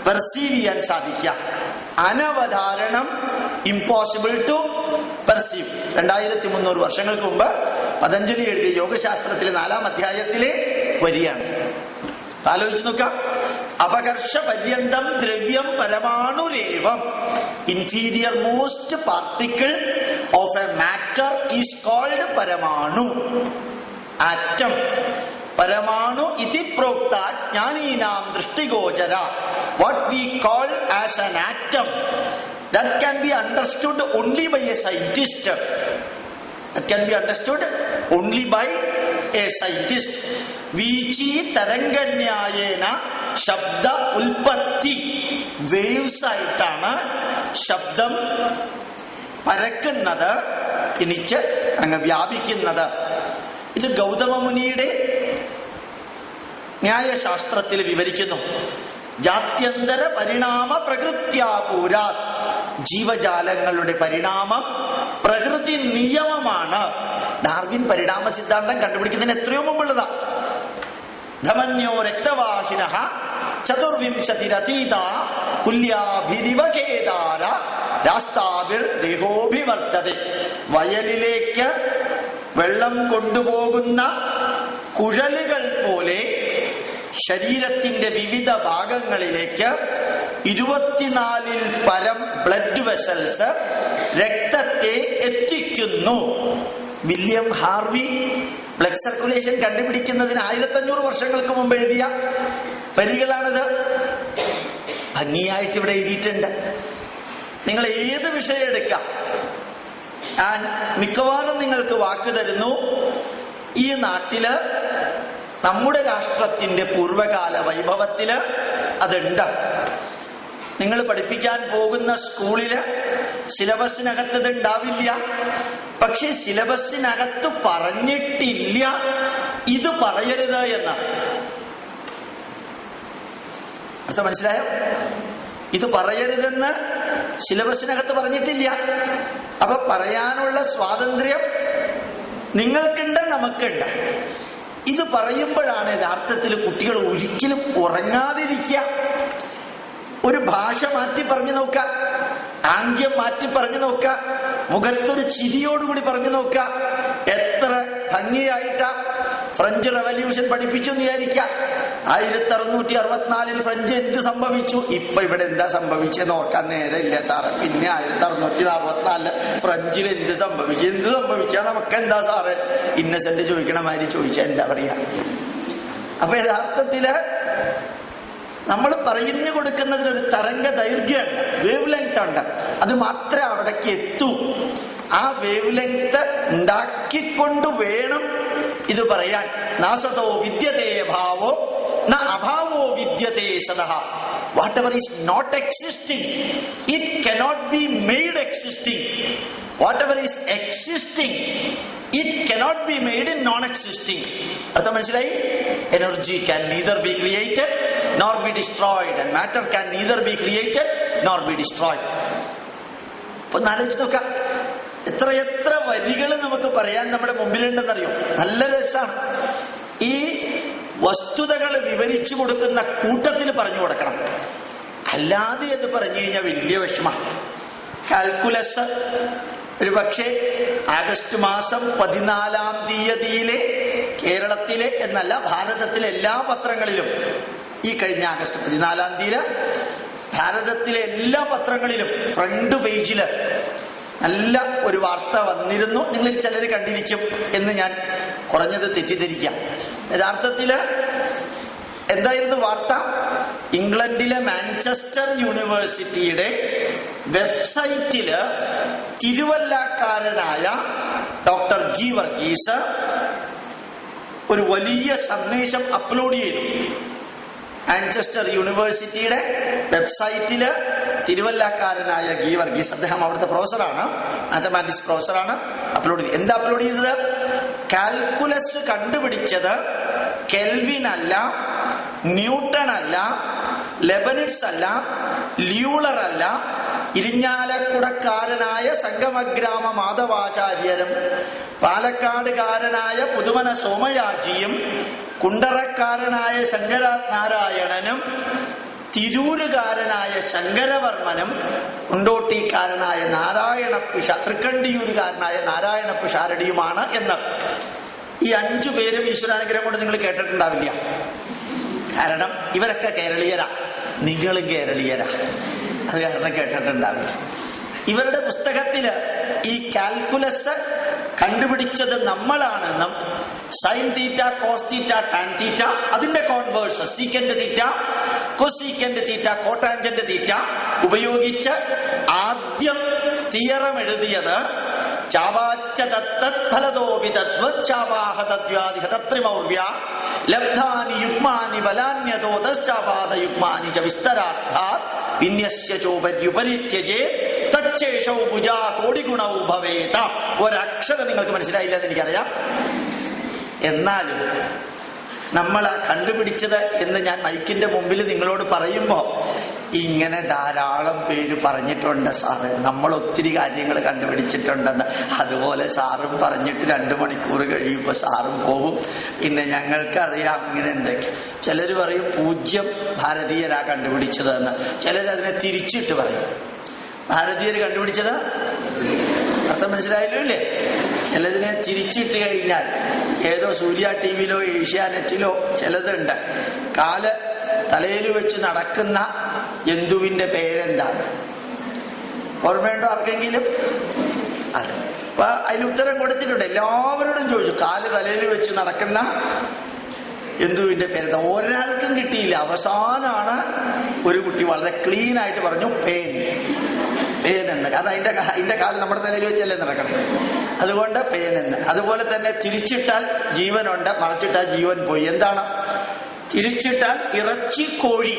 പെർസീവ് ചെയ്യാൻ സാധിക്കുക, അനവധാരണം ഇംപോസിബിൾ ടു പെർസീവ്. 2300 വർഷങ്ങൾക്ക് മുമ്പ് പതഞ്ജലി എഴുതിയ യോഗശാസ്ത്രത്തിലെ 4-ാം അധ്യായത്തിലെ വരിയാണ്. ആലോചിച്ച് നോക്കാം. അപകർഷ പര്യന്തം ദ്രവ്യം പരമാണുരേവം. Inferior most particle of a matter is called paramanu, atom. പരമാണു ഇതി പ്രോക്ത ജ്ഞാനീനാം ദൃഷ്ടിഗോചര. What we call as an atom that can be understood only by a scientist. That can be understood only by a scientist. വീചി തരംഗന്യായേന ശബ്ദ ഉൽപ്പത്തി. Waves ആയിട്ടാണ് ശബ്ദം പരക്കുന്നത്, എനിക്ക് അങ്ങ് വ്യാപിക്കുന്നത്. ഇത് ഗൗതമ മുനിയുടെ ന്യായശാസ്ത്രത്തിൽ വിവരിക്കുന്നു. ജാത്യന്തര പരിണാമ പ്രകൃത്യാപൂരാത്. ജീവജാലങ്ങളുടെ പരിണാമം പ്രകൃതി നിയമമാണ്. ഡാർവിൻ പരിണാമ സിദ്ധാന്തം കണ്ടുപിടിക്കുന്നതിന് എത്രയോ മുമ്പുള്ളതാ. ധമന്യോ രക്തവാഹിന ചതുർവിംശതിരതീത കുല്യാഭിരിവകേദാര രാസ്താഭിർ ദേഹോഭിവർത്തതെ. വയലിലേക്ക് വെള്ളം കൊണ്ടുപോകുന്ന കുഴലുകൾ പോലെ ശരീരത്തിന്റെ വിവിധ ഭാഗങ്ങളിലേക്ക് 24-ൽ പരം ബ്ലഡ് വെസൽസ് രക്തത്തെ എത്തിക്കുന്നു. വില്യം ഹാർവി ബ്ലഡ് സർക്കുലേഷൻ കണ്ടുപിടിക്കുന്നതിന് 1500 വർഷങ്ങൾക്ക് മുമ്പ് എഴുതിയ വരികളാണിത്. ഭംഗിയായിട്ട് ഇവിടെ എഴുതിയിട്ടുണ്ട്. നിങ്ങൾ ഏത് വിഷയം എടുക്കാം, ഞാൻ മിക്കവാറും നിങ്ങൾക്ക് വാക്ക് തരുന്നു, ഈ നാട്ടില് നമ്മുടെ രാഷ്ട്രത്തിന്റെ പൂർവകാല വൈഭവത്തില് അതുണ്ട്. നിങ്ങൾ പഠിപ്പിക്കാൻ പോകുന്ന സ്കൂളില് സിലബസിനകത്ത് ഇത് ഉണ്ടാവില്ല. പക്ഷെ സിലബസിനകത്ത് പറഞ്ഞിട്ടില്ല ഇത് പറയരുത് എന്ന്. അർത്ഥം മനസ്സിലായോ? ഇത് പറയരുതെന്ന് സിലബസിനകത്ത് പറഞ്ഞിട്ടില്ല. അപ്പൊ പറയാനുള്ള സ്വാതന്ത്ര്യം നിങ്ങൾക്കുണ്ട്, നമുക്കുണ്ട്. ഇത് പറയുമ്പോഴാണ് യഥാർത്ഥത്തിൽ കുട്ടികൾ ഒരിക്കലും ഉറങ്ങാതിരിക്കുക. ഒരു ഭാഷ മാറ്റി പറഞ്ഞു നോക്കുക, ആംഗ്യം മാറ്റി പറഞ്ഞു നോക്കുക, മുഖത്തൊരു ചിരിയോടുകൂടി പറഞ്ഞു നോക്കുക. എത്ര ഭംഗിയായിട്ടാ ഫ്രഞ്ച് റവല്യൂഷൻ പഠിപ്പിച്ചു എന്ന് വിചാരിക്കുക. 1664 ഫ്രഞ്ച് എന്ത് സംഭവിച്ചു, ഇപ്പൊ ഇവിടെ എന്താ സംഭവിച്ചത് നോക്കാൻ നേരമില്ല സാറ്. പിന്നെ 1664 ഫ്രഞ്ചിൽ എന്ത് സംഭവിച്ചാ നമുക്ക് എന്താ സാറ്? ഇന്നസെന്റ് ചോദിക്കണ മാതിരി ചോദിച്ചാ എന്താ പറയാ? അപ്പൊ യഥാർത്ഥത്തില് നമ്മൾ പറഞ്ഞു കൊടുക്കുന്നതിനൊരു തരംഗ ദൈർഘ്യമുണ്ട്, വേവ് ലെങ്ത് ഉണ്ട്. അത് മാത്രമേ അവിടേക്ക് എത്തൂ. ആ വേവ് ലെങ്ത് ഉണ്ടാക്കിക്കൊണ്ട് വേണം ഇത് പറയാൻ. നാസതോ വിദ്യതേ ഭാവോ ന അഭാവോ വിദ്യതേ സദഃ. Whatever is not existing, it cannot be made existing. Whatever is existing, it cannot be made non-existing. അർത്ഥം മനസ്സിലായി? Energy can neither be created nor be destroyed, and matter can neither be created nor be destroyed. അപ്പൊ ആലോചിച്ച് നോക്കാം, എത്ര വരികൾ നമുക്ക് പറയാൻ നമ്മുടെ മുമ്പിലുണ്ടെന്നറിയോ? നല്ല രസമാണ്. ഈ വസ്തുതകൾ വിവരിച്ചു കൊടുക്കുന്ന കൂട്ടത്തിൽ പറഞ്ഞു കൊടുക്കണം. അല്ലാതെ എന്ന് പറഞ്ഞു കഴിഞ്ഞാൽ വലിയ വിഷമ. കാൽക്കുലസ് ഒരു പക്ഷേ ആഗസ്റ്റ് മാസം 14-ാം തീയതിയിലെ കേരളത്തിലെ എന്നല്ല ഭാരതത്തിലെ എല്ലാ പത്രങ്ങളിലും, ഈ കഴിഞ്ഞ ആഗസ്റ്റ് 14-ാം തീയതി ഭാരതത്തിലെ എല്ലാ പത്രങ്ങളിലും ഫ്രണ്ട് പേജില് നല്ല ഒരു വാർത്ത വന്നിരുന്നു. നിങ്ങളിൽ ചിലർ കണ്ടിരിക്കും എന്ന് ഞാൻ കുറഞ്ഞത് തെറ്റിദ്ധരിക്കാം. യഥാർത്ഥത്തില് എന്തായിരുന്നു വാർത്ത? ഇംഗ്ലണ്ടിലെ മാഞ്ചസ്റ്റർ യൂണിവേഴ്സിറ്റിയുടെ വെബ്സൈറ്റില് തിരുവല്ലക്കാരനായ ഡോക്ടർ ഗി വർഗീസ് ഒരു വലിയ സന്ദേശം അപ്ലോഡ് ചെയ്തു. മാഞ്ചസ്റ്റർ യൂണിവേഴ്സിറ്റിയുടെ വെബ്സൈറ്റില് തിരുവല്ലക്കാരനായ ഗി വർഗീസ്, അദ്ദേഹം അവിടുത്തെ പ്രൊഫസറാണ്, മാത്തമാറ്റിക്സ് പ്രൊഫസറാണ്. ആ അപ്ലോഡ് ചെയ്തു. എന്താ അപ്ലോഡ് ചെയ്തത്? കാൽക്കുലസ് കണ്ടുപിടിച്ചത് കെൽവിൻ അല്ല, ന്യൂട്ടൺ അല്ല, ലെബനിറ്റ്സ് അല്ല, ല്യൂളർ അല്ല, ഇരിഞ്ഞാലക്കുടക്കാരനായ സംഗമഗ്രാമ മാധവാചാര്യരും പാലക്കാടുകാരനായ പുതുമന സോമയാജിയും കുണ്ടറക്കാരനായ ശങ്കരനാരായണനും തിരൂരുകാരനായ ശങ്കരവർമ്മനും കുണ്ടോട്ടിക്കാരനായ തൃക്കണ്ടിയൂരുകാരനായ നാരായണ പിഷാരടിയുമാണ് എന്ന്. ഈ 5 പേരും ഈശ്വരാനുഗ്രഹം കൊണ്ട് നിങ്ങൾ കേട്ടിട്ടുണ്ടാവില്ല. കാരണം ഇവരൊക്കെ കേരളീയരാ, നിങ്ങളും കേരളീയരാ, അത് കാരണം കേട്ടിട്ടുണ്ടാവില്ല. ഇവരുടെ പുസ്തകത്തില് ഈ കാൽക്കുലസ് കണ്ടുപിടിച്ചത് നമ്മളാണെന്നും sine theta, cos theta, tan theta, അതിന്റെ കോൺവേഴ്സ് സീക്കൻഡ് തീറ്റ, കൊസീക്കൻഡ് തീറ്റ, കോട്ടാൻജന്റ് തീറ്റ ഉപയോഗിച്ച് ആദ്യം തിയറം എഴുതിയത് ലബ്ധാനി യുഗ്മാനി ബലാന്യതോദശ്ചാപാദ യുഗ്മാനി ച വിസ്തരാർത്ഥാത് വിന്യസ്യ ചോപര്യുപരിത്യജേ തച്ഛേഷൗ ഭുജാ കോടിഗുണൗ ഭവേത. ഒരക്ഷരം നിങ്ങൾക്ക് മനസ്സിലായില്ല എന്ന് എനിക്കറിയാം. എന്നാലും നമ്മൾ കണ്ടുപിടിച്ചത് എന്ന് ഞാൻ മൈക്കിന്റെ മുമ്പിൽ നിങ്ങളോട് പറയുമ്പോ ഇങ്ങനെ ധാരാളം പേര് പറഞ്ഞിട്ടുണ്ട്, സാറ് നമ്മൾ ഒത്തിരി കാര്യങ്ങൾ കണ്ടുപിടിച്ചിട്ടുണ്ടെന്ന്. അതുപോലെ സാറും പറഞ്ഞിട്ട് 2 മണിക്കൂർ കഴിയുമ്പോൾ സാറും പോകും. പിന്നെ ഞങ്ങൾക്കറിയാം ഇങ്ങനെ എന്തൊക്കെ. ചിലർ പറയും 0 ഭാരതീയരാ കണ്ടുപിടിച്ചതെന്ന്. ചിലരതിനെ തിരിച്ചിട്ട് പറയും ഭാരതീയർ കണ്ടുപിടിച്ചത്. അർത്ഥം മനസ്സിലായല്ലോ ഇല്ലേ? ചിലതിനെ തിരിച്ചിട്ട് കഴിഞ്ഞാൽ ഏതോ സൂര്യ ടിവിയിലോ ഏഷ്യാനെറ്റിലോ ചിലതുണ്ട്. കാല് തലയിൽ വെച്ച് നടക്കുന്ന ജന്തുവിന്റെ പേരെന്താണ് ഓർമ്മയുണ്ടോ ആർക്കെങ്കിലും? അതെ, അപ്പൊ അതിന് ഉത്തരം കൊടുത്തിട്ടുണ്ട്. എല്ലാവരോടും ചോദിച്ചു കാല് തലയിൽ വെച്ച് നടക്കുന്ന ജന്തുവിന്റെ പേരെന്താ. ഒരാൾക്കും കിട്ടിയില്ല. അവസാനമാണ് ഒരു കുട്ടി വളരെ ക്ലീൻ ആയിട്ട് പറഞ്ഞു പേൻ എന്ന്. കാരണം അതിന്റെ കാല് നമ്മുടെ തലയിൽ വെച്ചല്ലേ നടക്കണം, അതുകൊണ്ട് പേൻ എന്ന്. അതുപോലെ തന്നെ തിരിച്ചിട്ടാൽ ജീവനുണ്ട്, മറിച്ചിട്ടാൽ ജീവൻ പോയി. എന്താണ് തിരിച്ചിട്ടാൽ? ഇറച്ചി കോഴി.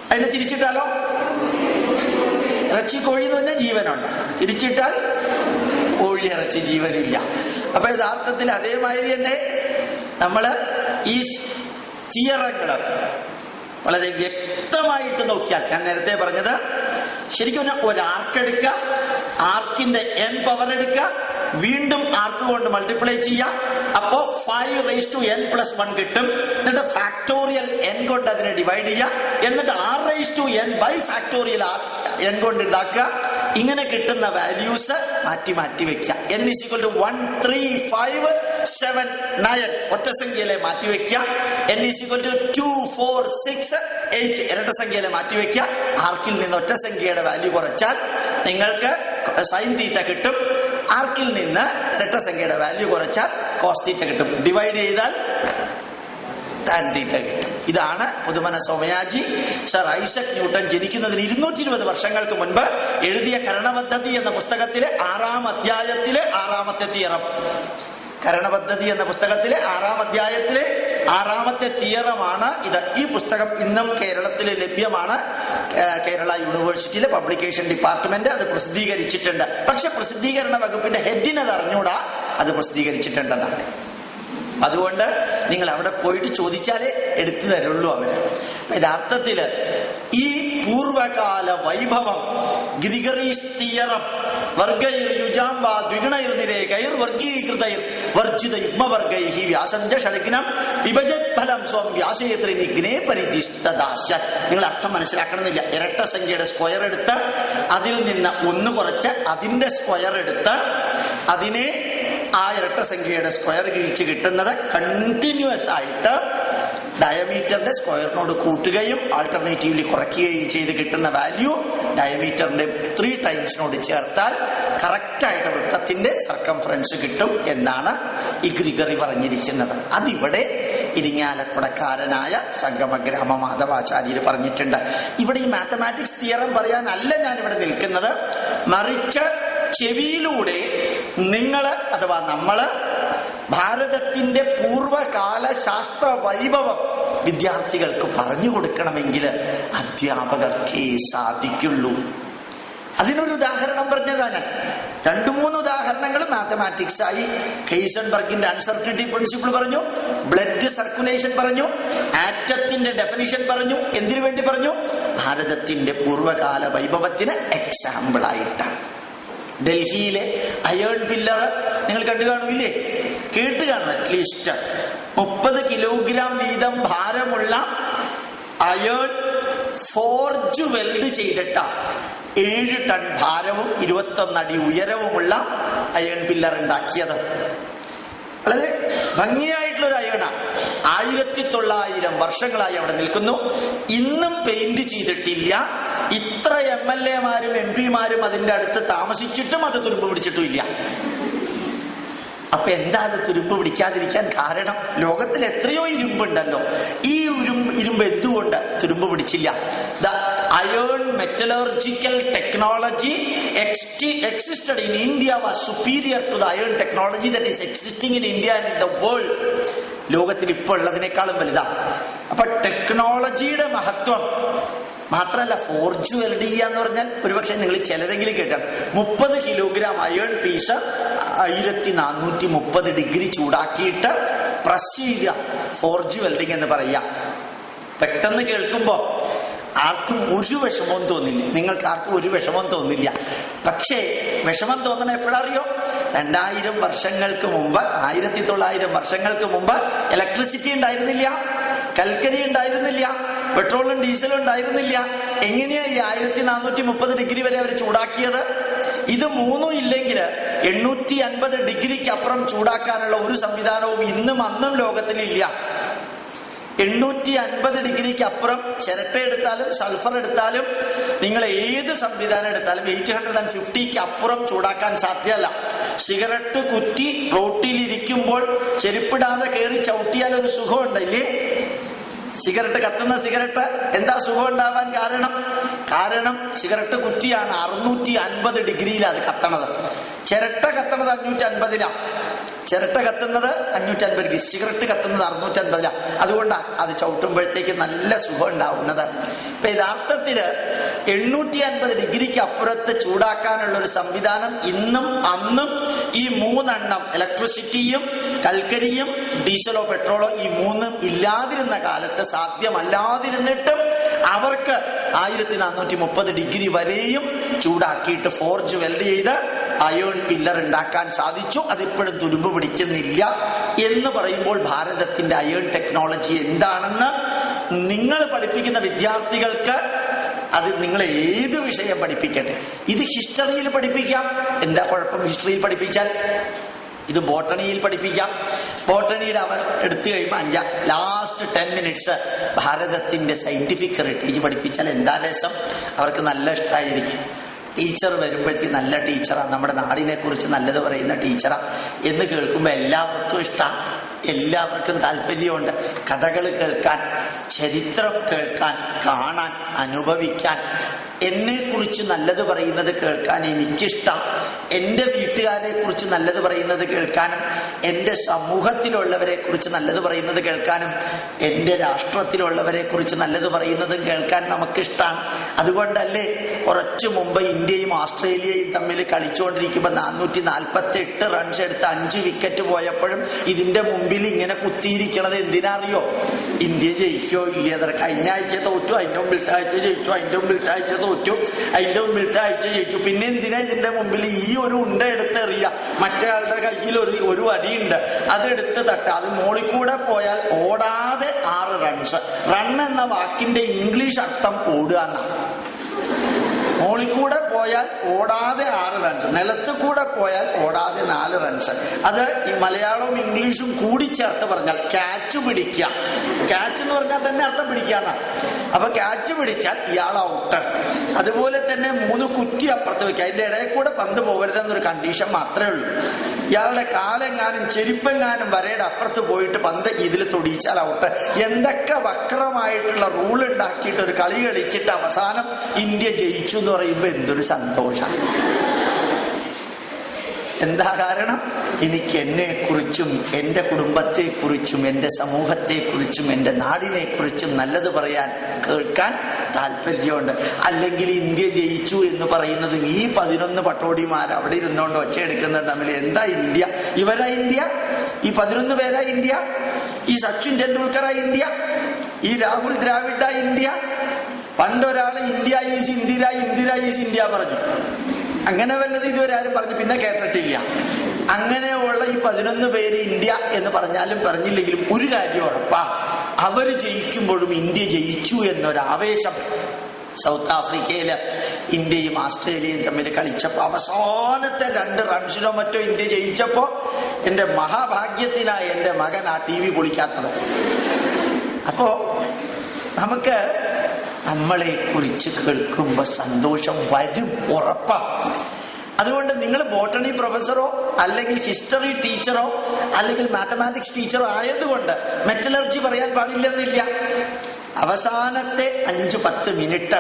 അതിനെ തിരിച്ചിട്ടാലോ? ഇറച്ചി കോഴി എന്ന് പറഞ്ഞാൽ ജീവനുണ്ട്, തിരിച്ചിട്ടാൽ കോഴി ഇറച്ചി ജീവനില്ല. അപ്പൊ യഥാർത്ഥത്തിൽ അതേമാതിരി തന്നെ നമ്മള് ഈ തിയറങ്ങള് വളരെ വ്യക്തമായിട്ട് നോക്കിയാൽ, ഞാൻ നേരത്തെ പറഞ്ഞത്, ശരിക്കും ഒരു ആർക്ക് എടുക്കുക, ആർക്കിന്റെ n പവർ എടുക്കുക, വീണ്ടും ആർക്ക് കൊണ്ട് മൾട്ടിപ്ലൈ ചെയ്യാം. അപ്പോ 5n+1 കിട്ടും. എന്നിട്ട് ഫാക്ടോറിയൽ n കൊണ്ട് അതിനെ ഡിവൈഡ് ചെയ്യാം. എന്നിട്ട് r(n)/ഫാക്ടോറിയൽ n കൊണ്ട് ഉണ്ടാക്കുക. ഇങ്ങനെ കിട്ടുന്ന വാല്യൂസ് മാറ്റി മാറ്റി വെക്കുക. n = 1, 3, 5, 7, 9 ഒറ്റ സംഖ്യയിലെ മാറ്റി വെക്കുക. n = 2, 4, 6, 8 ഇരട്ട സംഖ്യയിലെ മാറ്റി വെക്കുക. ആർക്കിൽ നിന്ന് ഒറ്റ സംഖ്യയുടെ വാല്യൂ കുറച്ചാൽ നിങ്ങൾക്ക് സൈൻ തീറ്റ കിട്ടും. ആർക്കിൽ നിന്ന് ഇരട്ട സംഖ്യയുടെ വാല്യൂ കുറച്ചാൽ കോസ് തീറ്റ കിട്ടും. ഡിവൈഡ് ചെയ്താൽ ടാൻ തീറ്റ കിട്ടും. ഇതാണ് Puthumana Somayaji sir Isaac Newton ജനിക്കുന്നതിന് 220 വർഷങ്ങൾക്ക് മുൻപ് എഴുതിയ കരണപദ്ധതി എന്ന പുസ്തകത്തിലെ 6ാം അധ്യായത്തിലെ 6ാമത്തെ തിയറം. കരണപദ്ധതി എന്ന പുസ്തകത്തിലെ 6ാം അധ്യായത്തിലെ 6ാമത്തെ തിയറമാണ് ഇത്. ഈ പുസ്തകം ഇന്നും കേരളത്തിൽ ലഭ്യമാണ്. കേരള യൂണിവേഴ്സിറ്റിയിലെ പബ്ലിക്കേഷൻ ഡിപ്പാർട്ട്മെന്റ് അത് പ്രസിദ്ധീകരിച്ചിട്ടുണ്ട്. പക്ഷെ പ്രസിദ്ധീകരണ വകുപ്പിന്റെ ഹെഡിന് അത് അറിഞ്ഞൂടാ അത് പ്രസിദ്ധീകരിച്ചിട്ടുണ്ടെന്നാണ്. അതുകൊണ്ട് നിങ്ങൾ അവിടെ പോയിട്ട് ചോദിച്ചാലേ എടുത്തു തരുള്ളൂ അവര്. യഥാർത്ഥത്തില് ഈ പൂർവകാല വൈഭവം ഗ്രിഗറീസ് തിയറം വർഗൈർ യുജാം വാ ദ്വിഗുണൈർ നിരേകൈർ വർഗീകൃതൈർ വർജിത യുഗ്മവർഗൈഹി വ്യാസഞ്ച ഷഡ്ഗ്നം വിഭജത് ഫലം സ്വം വ്യാസേത്രി നിഗ്നേ പരിധിസ്തദാശ. നിങ്ങൾ അർത്ഥം മനസ്സിലാക്കണമെന്നില്ല. ഇരട്ട സംഖ്യയുടെ സ്ക്വയർ എടുത്ത് അതിൽ നിന്ന് 1 കുറച്ച് അതിന്റെ സ്ക്വയർ എടുത്ത് അതിനെ ആ ഇരട്ട സംഖ്യയുടെ സ്ക്വയർ കിഴിച്ച് കിട്ടുന്നത് കണ്ടിന്യൂസ് ആയിട്ട് ഡയമീറ്ററിന്റെ സ്ക്വയറിനോട് കൂട്ടുകയും ആൾട്ടർനേറ്റീവ്ലി കുറയ്ക്കുകയും ചെയ്ത് കിട്ടുന്ന വാല്യൂ ഡയമീറ്ററിന്റെ 3 ടൈംസിനോട് ചേർത്താൽ കറക്റ്റായിട്ട് വൃത്തത്തിന്റെ സർക്കംഫറൻസ് കിട്ടും എന്നാണ് ഈ ഗ്രിഗറി പറഞ്ഞിരിക്കുന്നത്. അതിവിടെ ഇരിങ്ങാലക്കുടക്കാരനായ സംഗമഗ്രാമ മാധവാചാര്യർ പറഞ്ഞിട്ടുണ്ട്. ഇവിടെ ഈ മാത്തമാറ്റിക്സ് തിയറം പറയാനല്ല ഞാൻ ഇവിടെ നിൽക്കുന്നത്, മറിച്ച് ചെവിയിലൂടെ നിങ്ങള് അഥവാ നമ്മള് ഭാരതത്തിന്റെ പൂർവകാല ശാസ്ത്ര വൈഭവം വിദ്യാർത്ഥികൾക്ക് പറഞ്ഞു കൊടുക്കണമെങ്കിൽ അധ്യാപകർക്കേ സാധിക്കുള്ളൂ. അതിനൊരു ഉദാഹരണം പറഞ്ഞതാ ഞാൻ. 2-3 ഉദാഹരണങ്ങൾ മാത്തമാറ്റിക്സ് ആയി. ഹെയ്സൻബർഗിന്റെ അൺസർട്ടനിറ്റി പ്രിൻസിപ്പിൾ പറഞ്ഞു, ബ്ലഡ് സർക്കുലേഷൻ പറഞ്ഞു, ആറ്റത്തിന്റെ ഡെഫിനിഷൻ പറഞ്ഞു. എന്തിനു വേണ്ടി പറഞ്ഞു? ഭാരതത്തിന്റെ പൂർവ്വകാല വൈഭവത്തിന് എക്സാമ്പിൾ ആയിട്ടാണ്. ഡൽഹിയിലെ അയേൺ പില്ലർ നിങ്ങൾ കണ്ടു കാണൂല്ലേ? കേട്ട് കാണും അറ്റ്ലീസ്റ്റ്. 30 കിലോഗ്രാം വീതം ഭാരമുള്ള അയേൺ ഫോർജ് വെൽഡ് ചെയ്തിട്ട 7 ടൺ ഭാരവും 21 അടി ഉയരവുമുള്ള അയേൺ പില്ലർ ഉണ്ടാക്കിയത്. വളരെ ഭംഗിയായിട്ടുള്ള ഒരു അയേണാണ്. 1900 വർഷങ്ങളായി അവിടെ നിൽക്കുന്നു. ഇന്നും പെയിന്റ് ചെയ്തിട്ടില്ല. ഇത്ര MLA മാരും MP മാരും അതിന്റെ അടുത്ത് താമസിച്ചിട്ടും അത് തുരുമ്പ് പിടിച്ചിട്ടും ഇല്ല. അപ്പൊ എന്താ അത് തുരുമ്പ് പിടിക്കാതിരിക്കാൻ കാരണം? ലോകത്തിൽ എത്രയോ ഇരുമ്പുണ്ടല്ലോ. ഈ ഇരുമ്പ് എന്തുകൊണ്ട് തുരുമ്പ് പിടിച്ചില്ല? The iron metallurgical technology existed in India was superior to the iron technology that is existing in India and in the world. ലോകത്തിൽ ഇപ്പോൾ ഉള്ളതിനേക്കാളും വലുതാണ്. അപ്പൊ ടെക്നോളജിയുടെ മഹത്വം മാത്രമല്ല, ഫോർജ് വെൽഡ് ചെയ്യുക എന്ന് പറഞ്ഞാൽ ഒരുപക്ഷെ നിങ്ങൾ ചിലരെങ്കിലും കേട്ടാണ്. 30 കിലോഗ്രാം അയേൺ പീസ് 1430 ഡിഗ്രി ചൂടാക്കിയിട്ട് പ്രസ് ചെയ്യുക, ഫോർജ് വെൽഡിങ് എന്ന് പറയുക. പെട്ടെന്ന് കേൾക്കുമ്പോ ആർക്കും ഒരു വിഷമവും തോന്നില്ല. നിങ്ങൾക്ക് ആർക്കും ഒരു വിഷമവും തോന്നില്ല. പക്ഷേ വിഷമം തോന്നണ എപ്പോഴറിയോ? 2000 വർഷങ്ങൾക്ക് മുമ്പ്, 1900 വർഷങ്ങൾക്ക് മുമ്പ് ഇലക്ട്രിസിറ്റി ഉണ്ടായിരുന്നില്ല, കൽക്കരി ഉണ്ടായിരുന്നില്ല, പെട്രോളും ഡീസലും ഉണ്ടായിരുന്നില്ല. എങ്ങനെയാ ഈ 1430 ഡിഗ്രി വരെ അവർ ചൂടാക്കിയത്? ഇത് മൂന്നും ഇല്ലെങ്കിൽ 850 ഡിഗ്രിക്ക് അപ്പുറം ചൂടാക്കാനുള്ള ഒരു സംവിധാനവും ഇന്നും അന്നും ലോകത്തിലില്ല. 850 ഡിഗ്രിക്ക് അപ്പുറം ചിരട്ട എടുത്താലും സൾഫർ എടുത്താലും നിങ്ങൾ ഏത് സംവിധാനം എടുത്താലും 850ക്ക് അപ്പുറം ചൂടാക്കാൻ സാധ്യമല്ല. സിഗരറ്റ് കുറ്റി റോട്ടിലിരിക്കുമ്പോൾ ചെരുപ്പിടാതെ കയറി ചവിട്ടിയാൽ ഒരു സുഖമുണ്ടല്ലേ? സിഗരറ്റ്, കത്തുന്ന സിഗരറ്റ്, എന്താ സുഖം ഉണ്ടാവാൻ കാരണം സിഗരറ്റ് കുറ്റിയാണ് 650 ഡിഗ്രിയിലാണ് അത് കത്തണത്. ചിരട്ട കത്തണത് 550ലാണ്. ചിരട്ട കത്തുന്നത് 550 ഡിഗ്രി, സിഗരറ്റ് കത്തുന്നത് 650ലാണ്. അതുകൊണ്ടാണ് അത് ചവിട്ടുമ്പോഴത്തേക്ക് നല്ല സുഖം ഉണ്ടാവുന്നത്. ഇപ്പൊ യഥാർത്ഥത്തില് 850 ഡിഗ്രിക്ക് അപ്പുറത്ത് ചൂടാക്കാനുള്ള ഒരു സംവിധാനം ഇന്നും അന്നും ഈ 3 ഇലക്ട്രിസിറ്റിയും കൽക്കരിയും ഡീസലോ പെട്രോളോ ഈ 3 ഇല്ലാതിരുന്ന കാലത്ത് സാധ്യമല്ലാതിരുന്നിട്ടും അവർക്ക് 1430 ഡിഗ്രി വരെയും ചൂടാക്കിയിട്ട് ഫോർജ് വെൽഡ് ചെയ്ത് അയേൺ പില്ലർ ഉണ്ടാക്കാൻ സാധിച്ചു. അതിപ്പോഴും തുരുമ്പ് പിടിക്കുന്നില്ല എന്ന് പറയുമ്പോൾ ഭാരതത്തിന്റെ അയേൺ ടെക്നോളജി എന്താണെന്ന് നിങ്ങൾ പഠിപ്പിക്കുന്ന വിദ്യാർത്ഥികൾക്ക്, അത് നിങ്ങൾ ഏത് വിഷയം പഠിപ്പിക്കട്ടെ, ഇത് ഹിസ്റ്ററിയിൽ പഠിപ്പിക്കാം. എന്താ കുഴപ്പം ഹിസ്റ്ററിയിൽ പഠിപ്പിച്ചാൽ? ഇത് ബോട്ടണിയിൽ പഠിപ്പിക്കാം. ബോട്ടണിയുടെ എടുത്തു കഴിയുമ്പോൾ ലാസ്റ്റ് 10 മിനിറ്റ്സ് ഭാരതത്തിന്റെ സയന്റിഫിക് ഹെറിറ്റേജ് പഠിപ്പിച്ചാൽ എന്താ രസം. അവർക്ക് നല്ല ഇഷ്ടമായിരിക്കും. ടീച്ചർ വരുമ്പോഴത്തേക്ക് നല്ല ടീച്ചറാ, നമ്മുടെ നാടിനെ കുറിച്ച് നല്ലത് പറയുന്ന ടീച്ചറാ എന്ന് കേൾക്കുമ്പോൾ എല്ലാവർക്കും ഇഷ്ടം, എല്ലാവർക്കും താല്പര്യമുണ്ട്. കഥകൾ കേൾക്കാൻ, ചരിത്രം കേൾക്കാൻ, കാണാൻ, അനുഭവിക്കാൻ, എന്നെ കുറിച്ച് നല്ലത് പറയുന്നത് കേൾക്കാൻ എനിക്കിഷ്ടം. എൻ്റെ വീട്ടുകാരെ കുറിച്ച് നല്ലത് പറയുന്നത് കേൾക്കാനും, എൻ്റെ സമൂഹത്തിലുള്ളവരെ കുറിച്ച് നല്ലത് പറയുന്നത് കേൾക്കാനും, എൻ്റെ രാഷ്ട്രത്തിലുള്ളവരെ കുറിച്ച് നല്ലത് പറയുന്നതും കേൾക്കാൻ നമുക്കിഷ്ടമാണ്. അതുകൊണ്ടല്ലേ കുറച്ചു മുമ്പ് ഇന്ത്യയും ഓസ്ട്രേലിയയും തമ്മിൽ കളിച്ചുകൊണ്ടിരിക്കുമ്പോൾ 448 റൺസ് എടുത്ത് 5 വിക്കറ്റ് പോയപ്പോഴും ഇതിന്റെ മുമ്പിൽ ഇങ്ങനെ കുത്തിയിരിക്കണത് എന്തിനറിയോ? ഇന്ത്യ ജയിക്കോ ഇല്ല. കഴിഞ്ഞ ആഴ്ച തോറ്റു, അതിന്റെ മുമ്പിലത്തെ ആഴ്ച ജയിച്ചു, അതിന്റെ മുമ്പിലത്തെ ആഴ്ച തോറ്റു, അതിന്റെ മുമ്പിലത്തെ ആഴ്ച ജയിച്ചു. പിന്നെ എന്തിനാ ഇതിന്റെ മുമ്പിൽ ഈ ഒരു ഉണ്ട എടുത്തെറിയ? മറ്റേ ആളുടെ കയ്യിൽ ഒരു വടിയുണ്ട്, അതെടുത്ത് തട്ട. അത് മോളിൽ കൂടെ പോയാൽ ഓടാതെ 6 റൺസ്. റൺ എന്ന വാക്കിന്റെ ഇംഗ്ലീഷ് അർത്ഥം ഓടുക എന്നാണ്. മോളിൽ കൂടെ പോയാൽ ഓടാതെ 6 റൺസ്, നിലത്ത് കൂടെ പോയാൽ ഓടാതെ 4 റൺസ്. അത് ഈ മലയാളവും ഇംഗ്ലീഷും കൂടി ചേർത്ത് പറഞ്ഞാൽ ക്യാച്ച് പിടിക്കുക. ക്യാച്ച് എന്ന് പറഞ്ഞാൽ തന്നെ അർത്ഥം പിടിക്കാന്നാണ്. അപ്പൊ ക്യാച്ച് പിടിച്ചാൽ ഇയാൾ ഔട്ട്. അതുപോലെ തന്നെ 3 കുറ്റി അപ്പുറത്ത് വെക്കുക. അതിന്റെ ഇടയിൽ കൂടെ പന്ത് പോകരുതെന്നൊരു കണ്ടീഷൻ മാത്രമേ ഉള്ളൂ. ഇയാളുടെ കാലെങ്ങാനും ചെരുപ്പെങ്ങാനും വരയുടെ അപ്പുറത്ത് പോയിട്ട് പന്ത് ഇതിൽ തൊടിയിച്ചാൽ ഔട്ട്. എന്തൊക്കെ വക്രമായിട്ടുള്ള റൂൾ ഉണ്ടാക്കിയിട്ട് ഒരു കളി കളിച്ചിട്ട് അവസാനം ഇന്ത്യ ജയിച്ചു എന്ന് പറയുമ്പോ എന്തൊരു സന്തോഷം. എന്താ കാരണം? എനിക്ക് എന്നെക്കുറിച്ചും എൻ്റെ കുടുംബത്തെക്കുറിച്ചും എൻ്റെ സമൂഹത്തെക്കുറിച്ചും എൻ്റെ നാടിനെക്കുറിച്ചും നല്ലത് പറയാൻ കേൾക്കാൻ താല്പര്യമുണ്ട്. അല്ലെങ്കിൽ ഇന്ത്യ ജയിച്ചു എന്ന് പറയുന്നത് ഈ 11 പട്ടോടിമാർ അവിടെ ഇരുന്നുകൊണ്ട് ഒച്ചയെടുക്കുന്നത് തമ്മിൽ എന്താ ഇന്ത്യ? ഇവരാ ഇന്ത്യ? ഈ 11 പേരാ ഇന്ത്യ? ഈ സച്ചിൻ ടെണ്ടുൽക്കറാ ഇന്ത്യ? ഈ രാഹുൽ ദ്രാവിഡ ഇന്ത്യ? പണ്ടൊരാള് India is Indira, Indira is India പറഞ്ഞു. അങ്ങനെ വല്ലത് ഇതുവരെ ആരും പറഞ്ഞു പിന്നെ കേട്ടിട്ടില്ല. അങ്ങനെയുള്ള ഈ 11 പേര് ഇന്ത്യ എന്ന് പറഞ്ഞാലും പറഞ്ഞില്ലെങ്കിലും ഒരു കാര്യം ഉറപ്പാ, അവര് ജയിക്കുമ്പോഴും ഇന്ത്യ ജയിച്ചു എന്നൊരാവേശം. സൗത്ത് ആഫ്രിക്കയില് ഇന്ത്യയും ഓസ്ട്രേലിയയും തമ്മിൽ കളിച്ചപ്പോ അവസാനത്തെ 2 റൺസിനോ മറ്റോ ഇന്ത്യ ജയിച്ചപ്പോ എന്റെ മഹാഭാഗ്യത്തിനായി എന്റെ മകൻ ആ TV പൊളിക്കാത്തത്. അപ്പോ നമുക്ക് നമ്മളെ കുറിച്ച് കേൾക്കുമ്പോ സന്തോഷം വരും, ഉറപ്പാ. അതുകൊണ്ട് നിങ്ങൾ ബോട്ടണി പ്രൊഫസറോ അല്ലെങ്കിൽ ഹിസ്റ്ററി ടീച്ചറോ അല്ലെങ്കിൽ മാത്തമാറ്റിക്സ് ടീച്ചറോ ആയതുകൊണ്ട് മെറ്റലർജി പറയാൻ പാടില്ലെന്നില്ല. അവസാനത്തെ 5-10 മിനിറ്റ്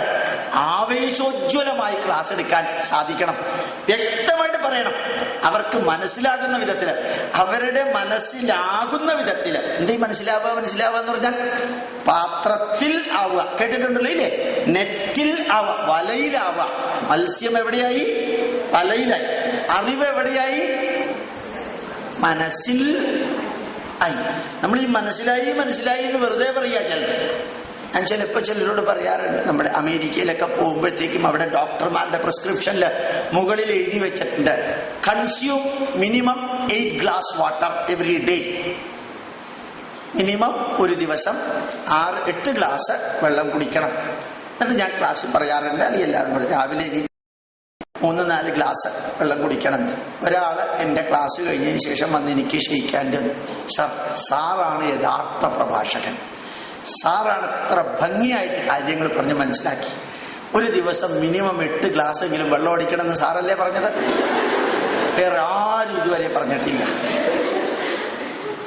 ആവേശോജ്വലമായി ക്ലാസ് എടുക്കാൻ സാധിക്കണം. വ്യക്തമായിട്ട് പറയണം, അവർക്ക് മനസ്സിലാകുന്ന വിധത്തില്, അവരുടെ മനസ്സിലാകുന്ന വിധത്തില്. എന്തേ മനസ്സിലാവുക എന്ന് പറഞ്ഞാൽ പാത്രത്തിൽ ആവുക, കേട്ടിട്ടുണ്ടല്ലോ ഇല്ലേ? നെറ്റിൽ ആവുക, വലയിലാവുക. മത്സ്യം എവിടെയായി? വലയിലായി. അറിവ് എവിടെയായി? മനസ്സിൽ ആയി. നമ്മൾ ഈ മനസ്സിലായി എന്ന് വെറുതെ പറയാ. ഞാൻ ചിലപ്പോൾ ചിലരോട് പറയാറുണ്ട്, നമ്മുടെ അമേരിക്കയിലൊക്കെ പോകുമ്പോഴത്തേക്കും അവിടെ ഡോക്ടർമാരുടെ പ്രിസ്ക്രിപ്ഷനിൽ മുകളിൽ എഴുതി വെച്ചിട്ടുണ്ട്, consume minimum 8 glass water every day. Minimum ഒരു ദിവസം 6-8 ഗ്ലാസ് വെള്ളം കുടിക്കണം. എന്നിട്ട് ഞാൻ ക്ലാസ്സിൽ പറയാറുണ്ട്, അല്ലെങ്കിൽ എല്ലാവരും രാവിലെ 3-4 ഗ്ലാസ് വെള്ളം കുടിക്കണം. ഒരാള് എന്റെ ക്ലാസ് കഴിഞ്ഞതിന് ശേഷം വന്ന് എനിക്ക് ക്ഷയിക്കാൻ്റെ, സാറാണ് യഥാർത്ഥ പ്രഭാഷകൻ, സാറാണ് എത്ര ഭംഗിയായിട്ട് കാര്യങ്ങൾ പറഞ്ഞ് മനസ്സിലാക്കി. ഒരു ദിവസം മിനിമം 8 ഗ്ലാസ് എങ്കിലും വെള്ളം അടിക്കണമെന്ന് സാറല്ലേ പറഞ്ഞത്? വേറെ ആരും ഇതുവരെ പറഞ്ഞിട്ടില്ല.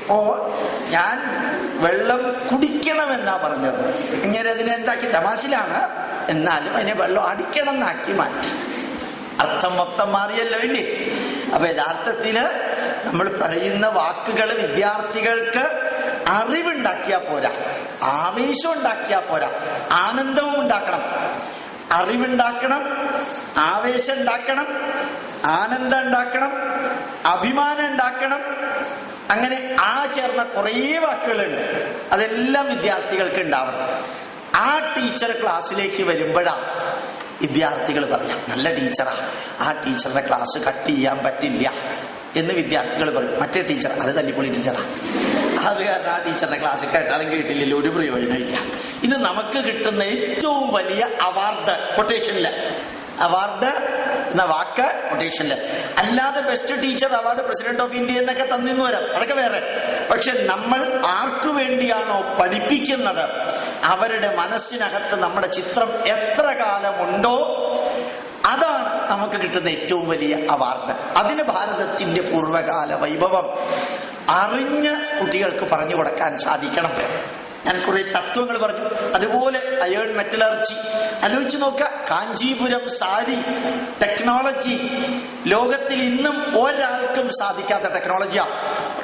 അപ്പോ ഞാൻ വെള്ളം കുടിക്കണമെന്നാ പറഞ്ഞത്. ഇങ്ങനെ അതിനെന്താക്കി, തമാശയിലാണ്, എന്നാലും അതിനെ വെള്ളം അടിക്കണം എന്നാക്കി മാറ്റി. അർത്ഥം മൊത്തം മാറിയല്ലോ ഇല്ലേ? അപ്പൊ യഥാർത്ഥത്തില് നമ്മൾ പറയുന്ന വാക്കുകൾ വിദ്യാർത്ഥികൾക്ക് അറിവുണ്ടാക്കിയാ പോരാ, ആവേശം ഉണ്ടാക്കിയാ പോരാ, ആനന്ദവും ഉണ്ടാക്കണം. അറിവുണ്ടാക്കണം, ആവേശം ഉണ്ടാക്കണം, ആനന്ദം ഉണ്ടാക്കണം, അഭിമാനം ഉണ്ടാക്കണം. അങ്ങനെ ചേർന്ന കുറേ വാക്കുകളുണ്ട്. അതെല്ലാം വിദ്യാർത്ഥികൾക്ക് ഉണ്ടാവണം. ആ ടീച്ചർ ക്ലാസ്സിലേക്ക് വരുമ്പോഴാ വിദ്യാർത്ഥികൾ പറയാം, നല്ല ടീച്ചറാ, ആ ടീച്ചറുടെ ക്ലാസ് കട്ട് ചെയ്യാൻ പറ്റില്ല എന്ന് വിദ്യാർത്ഥികൾ പറയും. മറ്റേ ടീച്ചർ അത് തല്ലിപ്പൊളി ടീച്ചറാ, അത് കാരണം ആ ടീച്ചറുടെ ക്ലാസ് കേട്ടാലും കേട്ടില്ലല്ലോ, ഒരു പ്രയോജനമില്ല. ഇത് നമുക്ക് കിട്ടുന്ന ഏറ്റവും വലിയ അവാർഡ്, കൊട്ടേഷനില് അവാർഡ് എന്ന വാക്ക് കൊട്ടേഷനില്. അല്ലാതെ best teacher award president of India എന്നൊക്കെ തന്നിന്ന് വരാം, അതൊക്കെ വേറെ. പക്ഷെ നമ്മൾ ആർക്കു വേണ്ടിയാണോ പഠിപ്പിക്കുന്നത് അവരുടെ മനസ്സിനകത്ത് നമ്മുടെ ചിത്രം എത്ര കാലമുണ്ടോ അതാണ് നമുക്ക് കിട്ടുന്ന ഏറ്റവും വലിയ അവാർഡ്. അതിന് ഭാരതത്തിന്റെ പൂർവ്വകാല വൈഭവം അറിഞ്ഞ് കുട്ടികൾക്ക് പറഞ്ഞു കൊടുക്കാൻ സാധിക്കണം. ഞാൻ കുറെ തത്വങ്ങൾ പറഞ്ഞു. അതുപോലെ അയേൺ മെറ്റലർജി ആലോചിച്ച് നോക്കുക. കാഞ്ചീപുരം സാരി ടെക്നോളജി ലോകത്തിൽ ഇന്നും ഒരാൾക്കും സാധിക്കാത്ത ടെക്നോളജിയാ.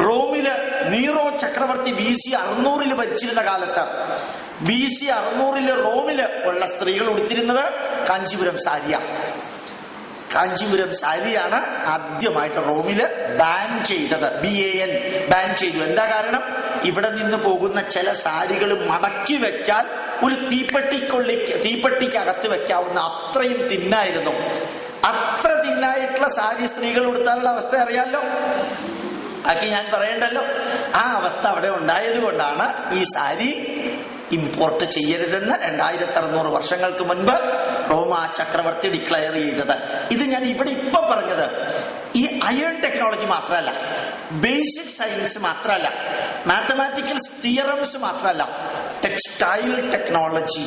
റോമില് നീറോ ചക്രവർത്തി BC 600 ഭരിച്ചിരുന്ന കാലത്ത്, BC 600 റോമില് ഉള്ള സ്ത്രീകൾ ഉടുത്തിരുന്നത് കാഞ്ചീപുരം സാരിയാ. കാഞ്ചീപുരം സാരിയാണ് ആദ്യമായിട്ട് റോമില് ബാൻ ചെയ്തത്. BAN ബാൻ ചെയ്തു. എന്താ കാരണം? ഇവിടെ നിന്ന് പോകുന്ന ചില സാരികൾ മടക്കി വെച്ചാൽ ഒരു തീപ്പെട്ടിക്കകത്ത് വെക്കാവുന്ന അത്രയും തിന്നായിരുന്നു. അത്ര തിന്നായിട്ടുള്ള സാരി സ്ത്രീകൾ ഉടുത്താനുള്ള അവസ്ഥ അറിയാലോ, ബാക്കി ഞാൻ പറയണ്ടല്ലോ. ആ അവസ്ഥ അവിടെ ഉണ്ടായത് കൊണ്ടാണ് ഈ സാരി ഇമ്പോർട്ട് ചെയ്യരുതെന്ന് 2600 വർഷങ്ങൾക്ക് മുൻപ് റോമ ചക്രവർത്തി ഡിക്ലെയർ ചെയ്തത്. ഇത് ഞാൻ ഇവിടെ ഇപ്പൊ പറഞ്ഞത് ഈ അയൺ ടെക്നോളജി മാത്രമല്ല, ബേസിക് സയൻസ് മാത്രമല്ല, മാത്തമാറ്റിക്കൽ തിയറംസ് മാത്രമല്ല, ടെക്സ്റ്റൈൽ ടെക്നോളജി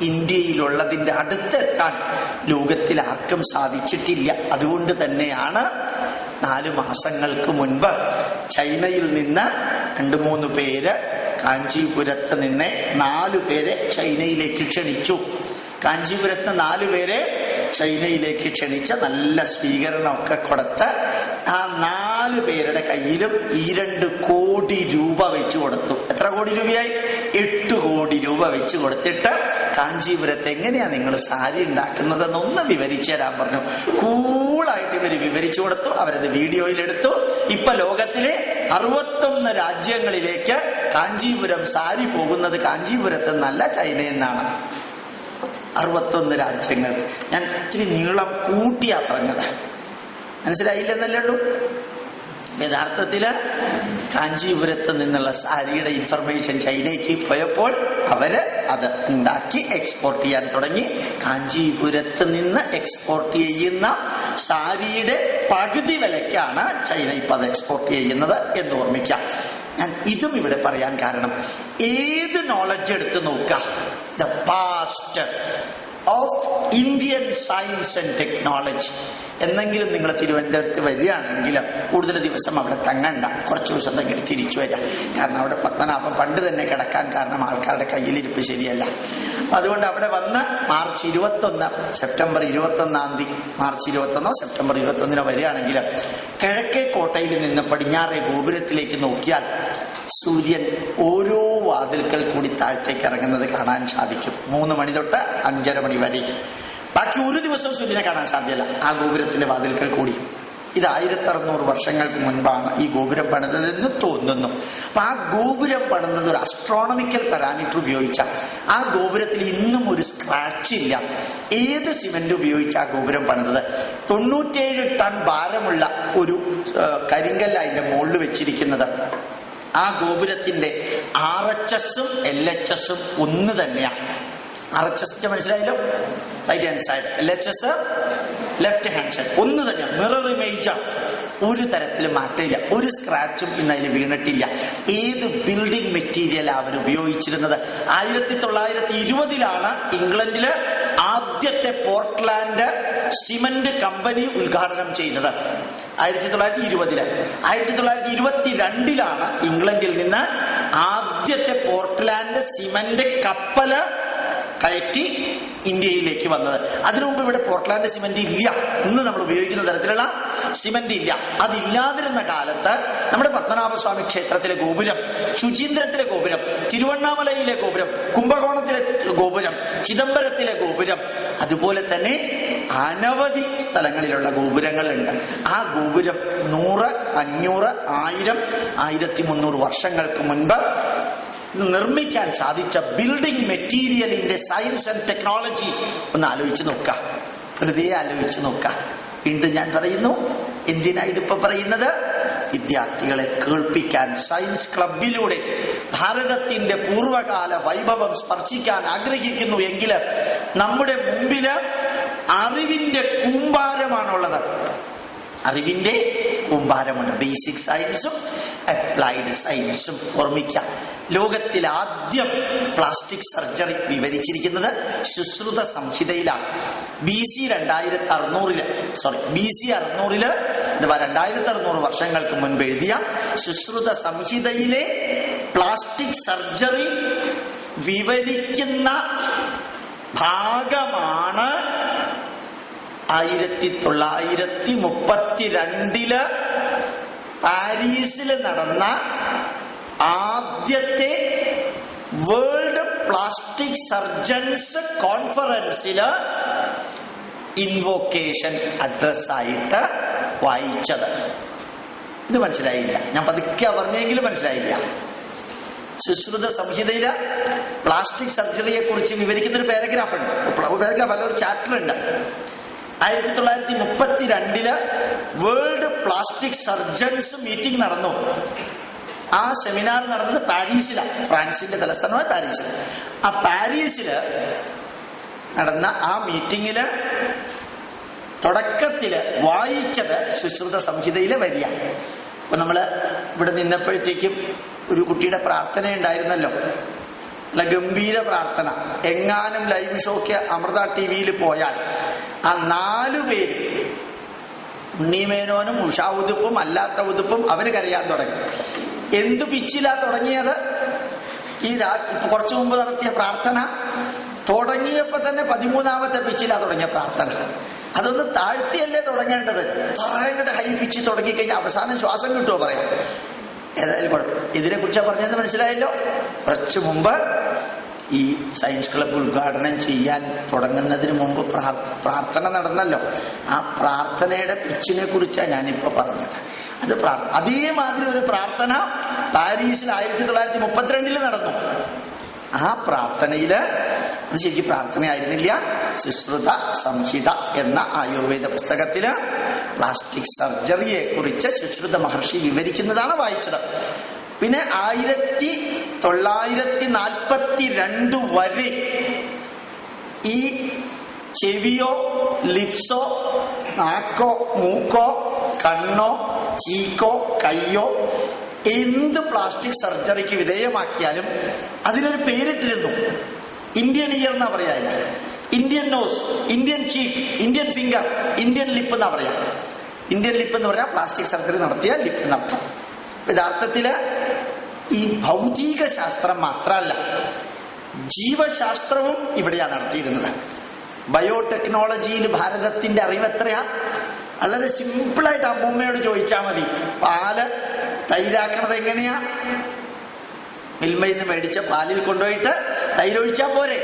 ഇന്ത്യയിലുള്ളതിന്റെ അടുത്തെത്താൻ ലോകത്തിൽ ആർക്കും സാധിച്ചിട്ടില്ല. അതുകൊണ്ട് തന്നെയാണ് 4 മാസങ്ങൾക്ക് മുൻപ് ചൈനയിൽ നിന്ന് 2-3 പേര് കാഞ്ചീപുരത്ത് നിന്ന് 4 പേരെ ചൈനയിലേക്ക് ക്ഷണിച്ചു. കാഞ്ചീപുരത്ത് 4 പേരെ ചൈനയിലേക്ക് ക്ഷണിച്ച നല്ല സ്വീകരണമൊക്കെ കൊടുത്ത് ആ 4 പേരുടെ കയ്യിലും 2 കോടി രൂപ വെച്ചു കൊടുത്തു. എത്ര കോടി രൂപയായി? 8 കോടി രൂപ വെച്ചു കൊടുത്തിട്ട് കാഞ്ചീപുരത്ത് എങ്ങനെയാ നിങ്ങൾ സാരി ഉണ്ടാക്കുന്നതെന്നൊന്ന് വിവരിച്ചു തരാൻ പറഞ്ഞു. കൂളായിട്ട് ഇവര് വിവരിച്ചു കൊടുത്തു. അവരത് വീഡിയോയിലെടുത്തു. ഇപ്പൊ ലോകത്തിലെ 61 രാജ്യങ്ങളിലേക്ക് കാഞ്ചീപുരം സാരി പോകുന്നത് കാഞ്ചീപുരത്ത് നല്ല ചൈനയിൽ നിന്നാണ്. 61 രാജ്യങ്ങൾ. ഞാൻ ഇത്തിരി നീളം കൂട്ടിയാ പറഞ്ഞത്, മനസ്സിലായില്ലെന്നല്ലേ ഉള്ളൂ. യഥാർത്ഥത്തില് കാഞ്ചീപുരത്ത് നിന്നുള്ള സാരിയുടെ ഇൻഫർമേഷൻ ചൈനയ്ക്ക് പോയപ്പോൾ അവര് അത് ഉണ്ടാക്കി എക്സ്പോർട്ട് ചെയ്യാൻ തുടങ്ങി. കാഞ്ചീപുരത്ത് നിന്ന് എക്സ്പോർട്ട് ചെയ്യുന്ന സാരിയുടെ പകുതി വിലയ്ക്കാണ് ചൈന ഇപ്പൊ അത് എക്സ്പോർട്ട് ചെയ്യുന്നത് എന്ന് ഓർമ്മിക്കാം. ഞാൻ ഇതും ഇവിടെ പറയാൻ കാരണം, ഏത് നോളജ് എടുത്ത് നോക്കാം, the past of Indian science and technology. എന്നെങ്കിലും നിങ്ങൾ തിരുവനന്തപുരത്ത് വരികയാണെങ്കിൽ കൂടുതൽ ദിവസം അവിടെ തങ്ങണ്ട, കുറച്ച് ദിവസം തങ്ങി തിരിച്ചു വരാം. കാരണം അവിടെ പത്മനാഭം പണ്ട് തന്നെ കിടക്കാൻ കാരണം ആൾക്കാരുടെ കയ്യിലിരിപ്പ് ശരിയല്ല. അതുകൊണ്ട് അവിടെ വന്ന് മാർച്ച് 21 സെപ്റ്റംബർ 21 മാർച്ച് 21 സെപ്റ്റംബർ 21 വരികയാണെങ്കിൽ കിഴക്കേ കോട്ടയിൽ നിന്ന് പടിഞ്ഞാറേ ഗോപുരത്തിലേക്ക് നോക്കിയാൽ സൂര്യൻ ഓരോ വാതിൽക്കൽ കൂടി താഴത്തേക്ക് ഇറങ്ങുന്നത് കാണാൻ സാധിക്കും. 3 മണി തൊട്ട് 5:30 മണി വരെ. ബാക്കി ഒരു ദിവസം സൂര്യനെ കാണാൻ സാധ്യമല്ല ആ ഗോപുരത്തിന്റെ വാതിൽക്കൽ കൂടി. ഇത് 1600 വർഷങ്ങൾക്ക് മുൻപാണ് ഈ ഗോപുരം പണിതതെന്ന് തോന്നുന്നു. അപ്പൊ ആ ഗോപുരം പണിതത് ഒരു അസ്ട്രോണമിക്കൽ പാരാമീറ്റർ ഉപയോഗിച്ച ആ ഗോപുരത്തിൽ ഇന്നും ഒരു സ്ക്രാച്ച് ഇല്ല. ഏത് സിമെന്റ് ഉപയോഗിച്ച ആ ഗോപുരം പണിതത്? 97 ടൺ ഭാരമുള്ള ഒരു കരിങ്കല്ല് അതിന്റെ മുകളിൽ വെച്ചിരിക്കുന്നത്. ആ ഗോപുരത്തിന്റെ RHS ഉം LHS ഉം ഒന്ന് തന്നെയാണ്. RHS മനസ്സിലായല്ലോ, right hand side, LHS left hand side, ഒന്ന് തന്നെയാണ്. മിറർ ഇമേജാണ്, ഒരു തരത്തിലും മാറ്റമില്ല. ഒരു സ്ക്രാച്ചും ഇന്ന് അതിൽ വീണിട്ടില്ല. ഏത് ബിൽഡിംഗ് മെറ്റീരിയൽ അവർ ഉപയോഗിച്ചിരുന്നത്? 1920 ഇംഗ്ലണ്ടില് ആദ്യത്തെ പോർട്ട്ലാൻഡ് സിമന്റ് കമ്പനി ഉദ്ഘാടനം ചെയ്തത്. 1920. 1922 ഇംഗ്ലണ്ടിൽ നിന്ന് ആദ്യത്തെ പോർട്ട്ലാൻഡ് സിമന്റ് കപ്പല് കയറ്റി ഇന്ത്യയിലേക്ക് വന്നത്. അതിനു മുമ്പ് ഇവിടെ പോർട്ട്ലാൻഡ് സിമന്റ് ഇല്ല. ഇന്ന് നമ്മൾ ഉപയോഗിക്കുന്ന തരത്തിലുള്ള സിമന്റ് ഇല്ല. അതില്ലാതിരുന്ന കാലത്ത് നമ്മുടെ പത്മനാഭസ്വാമി ക്ഷേത്രത്തിലെ ഗോപുരം, ശുചീന്ദ്രത്തിലെ ഗോപുരം, തിരുവണ്ണാമലയിലെ ഗോപുരം, കുംഭകോണത്തിലെ ഗോപുരം, ചിദംബരത്തിലെ ഗോപുരം, അതുപോലെ തന്നെ അനവധി സ്ഥലങ്ങളിലുള്ള ഗോപുരങ്ങളുണ്ട്. ആ ഗോപുരം 100, 500, 1000, 1300 വർഷങ്ങൾക്ക് മുൻപ് നിർമ്മിക്കാൻ സാധിച്ച ബിൽഡിംഗ് മെറ്റീരിയലിന്റെ സയൻസ് ആൻഡ് ടെക്നോളജി ഒന്ന് ആലോചിച്ച് നോക്കാം, വെറുതെ ആലോചിച്ച് നോക്കാം. വീണ്ടും ഞാൻ പറയുന്നു, എന്തിനാ ഇതിപ്പോ പറയുന്നത്? വിദ്യാർത്ഥികളെ കേൾപ്പിക്കാൻ. സയൻസ് ക്ലബിലൂടെ ഭാരതത്തിന്റെ പൂർവകാല വൈഭവം സ്പർശിക്കാൻ ആഗ്രഹിക്കുന്നു എങ്കിൽ നമ്മുടെ മുമ്പില് അറിവിന്റെ കൂമ്പാരമാണുള്ളത്. അറിവിന്റെ കൂമ്പാരമുണ്ട്. ബേസിക് സയൻസും അപ്ലൈഡ് സയൻസും. ഓർമ്മിക്കാം, ലോകത്തിൽ ആദ്യം പ്ലാസ്റ്റിക് സർജറി വിവരിച്ചിരിക്കുന്നത് സുശ്രുത സംഹിതയിലാണ്. BC 600 അഥവാ 2600 വർഷങ്ങൾക്ക് മുൻപ് എഴുതിയ സുശ്രുത സംഹിതയിലെ പ്ലാസ്റ്റിക് സർജറി വിവരിക്കുന്ന ഭാഗമാണ് 1932 പാരീസിൽ നടന്ന ആദ്യത്തെ വേൾഡ് പ്ലാസ്റ്റിക് സർജൻസ് കോൺഫറൻസില് ഇൻവോക്കേഷൻ അഡ്രസ്സായിട്ട് വായിച്ചത്. ഇത് മനസ്സിലായില്ല, ഞാൻ പതുക്കെ പറഞ്ഞെങ്കിലും മനസ്സിലായില്ല. സുശ്രുത സംഹിതയില് പ്ലാസ്റ്റിക് സർജറിയെ കുറിച്ച് വിവരിക്കുന്ന ഒരു പാരഗ്രാഫ് ഉണ്ട്. പാരഗ്രാഫ് അല്ല, ഒരു ചാപ്റ്റർ ഉണ്ട്. 1932 വേൾഡ് പ്ലാസ്റ്റിക് സർജൻസ് മീറ്റിംഗ് നടന്നു. ആ സെമിനാർ നടന്നത് പാരീസിലാണ്, ഫ്രാൻസിന്റെ തലസ്ഥാനമായ പാരീസിൽ. ആ പാരീസില് നടന്ന ആ മീറ്റിങ്ങില് തുടക്കത്തില് വായിച്ചത് സുശ്രുത സംഹിതയിലെ വരിയാണ്. അപ്പൊ നമ്മള് ഇവിടെ നിന്നപ്പോഴത്തേക്കും ഒരു കുട്ടിയുടെ പ്രാർത്ഥന ഉണ്ടായിരുന്നല്ലോ, നല്ല ഗംഭീര പ്രാർത്ഥന. എങ്ങാനും ലൈവ് ഷോക്ക് അമൃത TV പോയാൽ ആ 4 പേര്, ഉണ്ണിമേനോനും ഉഷാ ഉതുപ്പും അല്ലാത്ത ഉതുപ്പും അവര് കരയാൻ തുടങ്ങി. എന്തു പിച്ചിലാ തുടങ്ങിയത്? ഇപ്പൊ കുറച്ചു മുമ്പ് നടത്തിയ പ്രാർത്ഥന തുടങ്ങിയപ്പോ തന്നെ 13ാമത്തെ പിച്ചിലാ തുടങ്ങിയ പ്രാർത്ഥന. അതൊന്ന് താഴ്ത്തിയല്ലേ തുടങ്ങേണ്ടത്. ഇങ്ങോട്ട് ഹൈ പിച്ച് തുടങ്ങിക്കഴിഞ്ഞാൽ അവസാനം ശ്വാസം കിട്ടുമോ പറയാം. ഏതായാലും കുഴപ്പം. ഇതിനെ കുറിച്ചാണ് പറഞ്ഞതെന്ന് മനസ്സിലായല്ലോ. കുറച്ചു മുമ്പ് ഈ സയൻസ് ക്ലബ്ബ് ഉദ്ഘാടനം ചെയ്യാൻ തുടങ്ങുന്നതിന് മുമ്പ് പ്രാർത്ഥന നടന്നല്ലോ. ആ പ്രാർത്ഥനയുടെ പിച്ചിനെ കുറിച്ചാണ് ഞാനിപ്പോ പറഞ്ഞത്. അത് അതേമാതിരി ഒരു പ്രാർത്ഥന പാരീസിൽ 1932 നടന്നു. ആ പ്രാർത്ഥനയില് അത് ശരിക്കും പ്രാർത്ഥനയായിരുന്നില്ല. സുശ്രുത സംഹിത എന്ന ആയുർവേദ പുസ്തകത്തില് പ്ലാസ്റ്റിക് സർജറിയെ കുറിച്ച് സുശ്രുത മഹർഷി വിവരിക്കുന്നതാണ് വായിച്ചത്. പിന്നെ 1942 വരെ ഈ ചെവിയോ ലിപ്സോ നാക്കോ മൂക്കോ കണ്ണോ ചീക്കോ കയ്യോ എന്ത് പ്ലാസ്റ്റിക് സർജറിക്ക് വിധേയമാക്കിയാലും അതിനൊരു പേരിട്ടിരുന്നു. ഇന്ത്യൻ ഇയർ എന്നാ പറയാ, Indian nose, Indian cheek, Indian finger, Indian lip എന്നാ പറയാ. ഇന്ത്യൻ ലിപ്പ് എന്ന് പറയാ പ്ലാസ്റ്റിക് സർജറി നടത്തിയ ലിപ്പ് എന്നർത്ഥം. യഥാർത്ഥത്തില് ഈ ഭൗതിക ശാസ്ത്രം മാത്രമല്ല, ജീവശാസ്ത്രവും ഇവിടെയാണ് നടത്തിയിരുന്നത്. ബയോടെക്നോളജിയിൽ ഭാരതത്തിന്റെ അറിവ് എത്രയാ? വളരെ സിമ്പിളായിട്ട് അമ്മൂമ്മയോട് ചോദിച്ചാൽ മതി. പാല് തൈരാക്കണത് എങ്ങനെയാ? മിൽമയിൽ നിന്ന് മേടിച്ച പാലിൽ കൊണ്ടുപോയിട്ട് തൈരൊഴിച്ചാ പോരെ.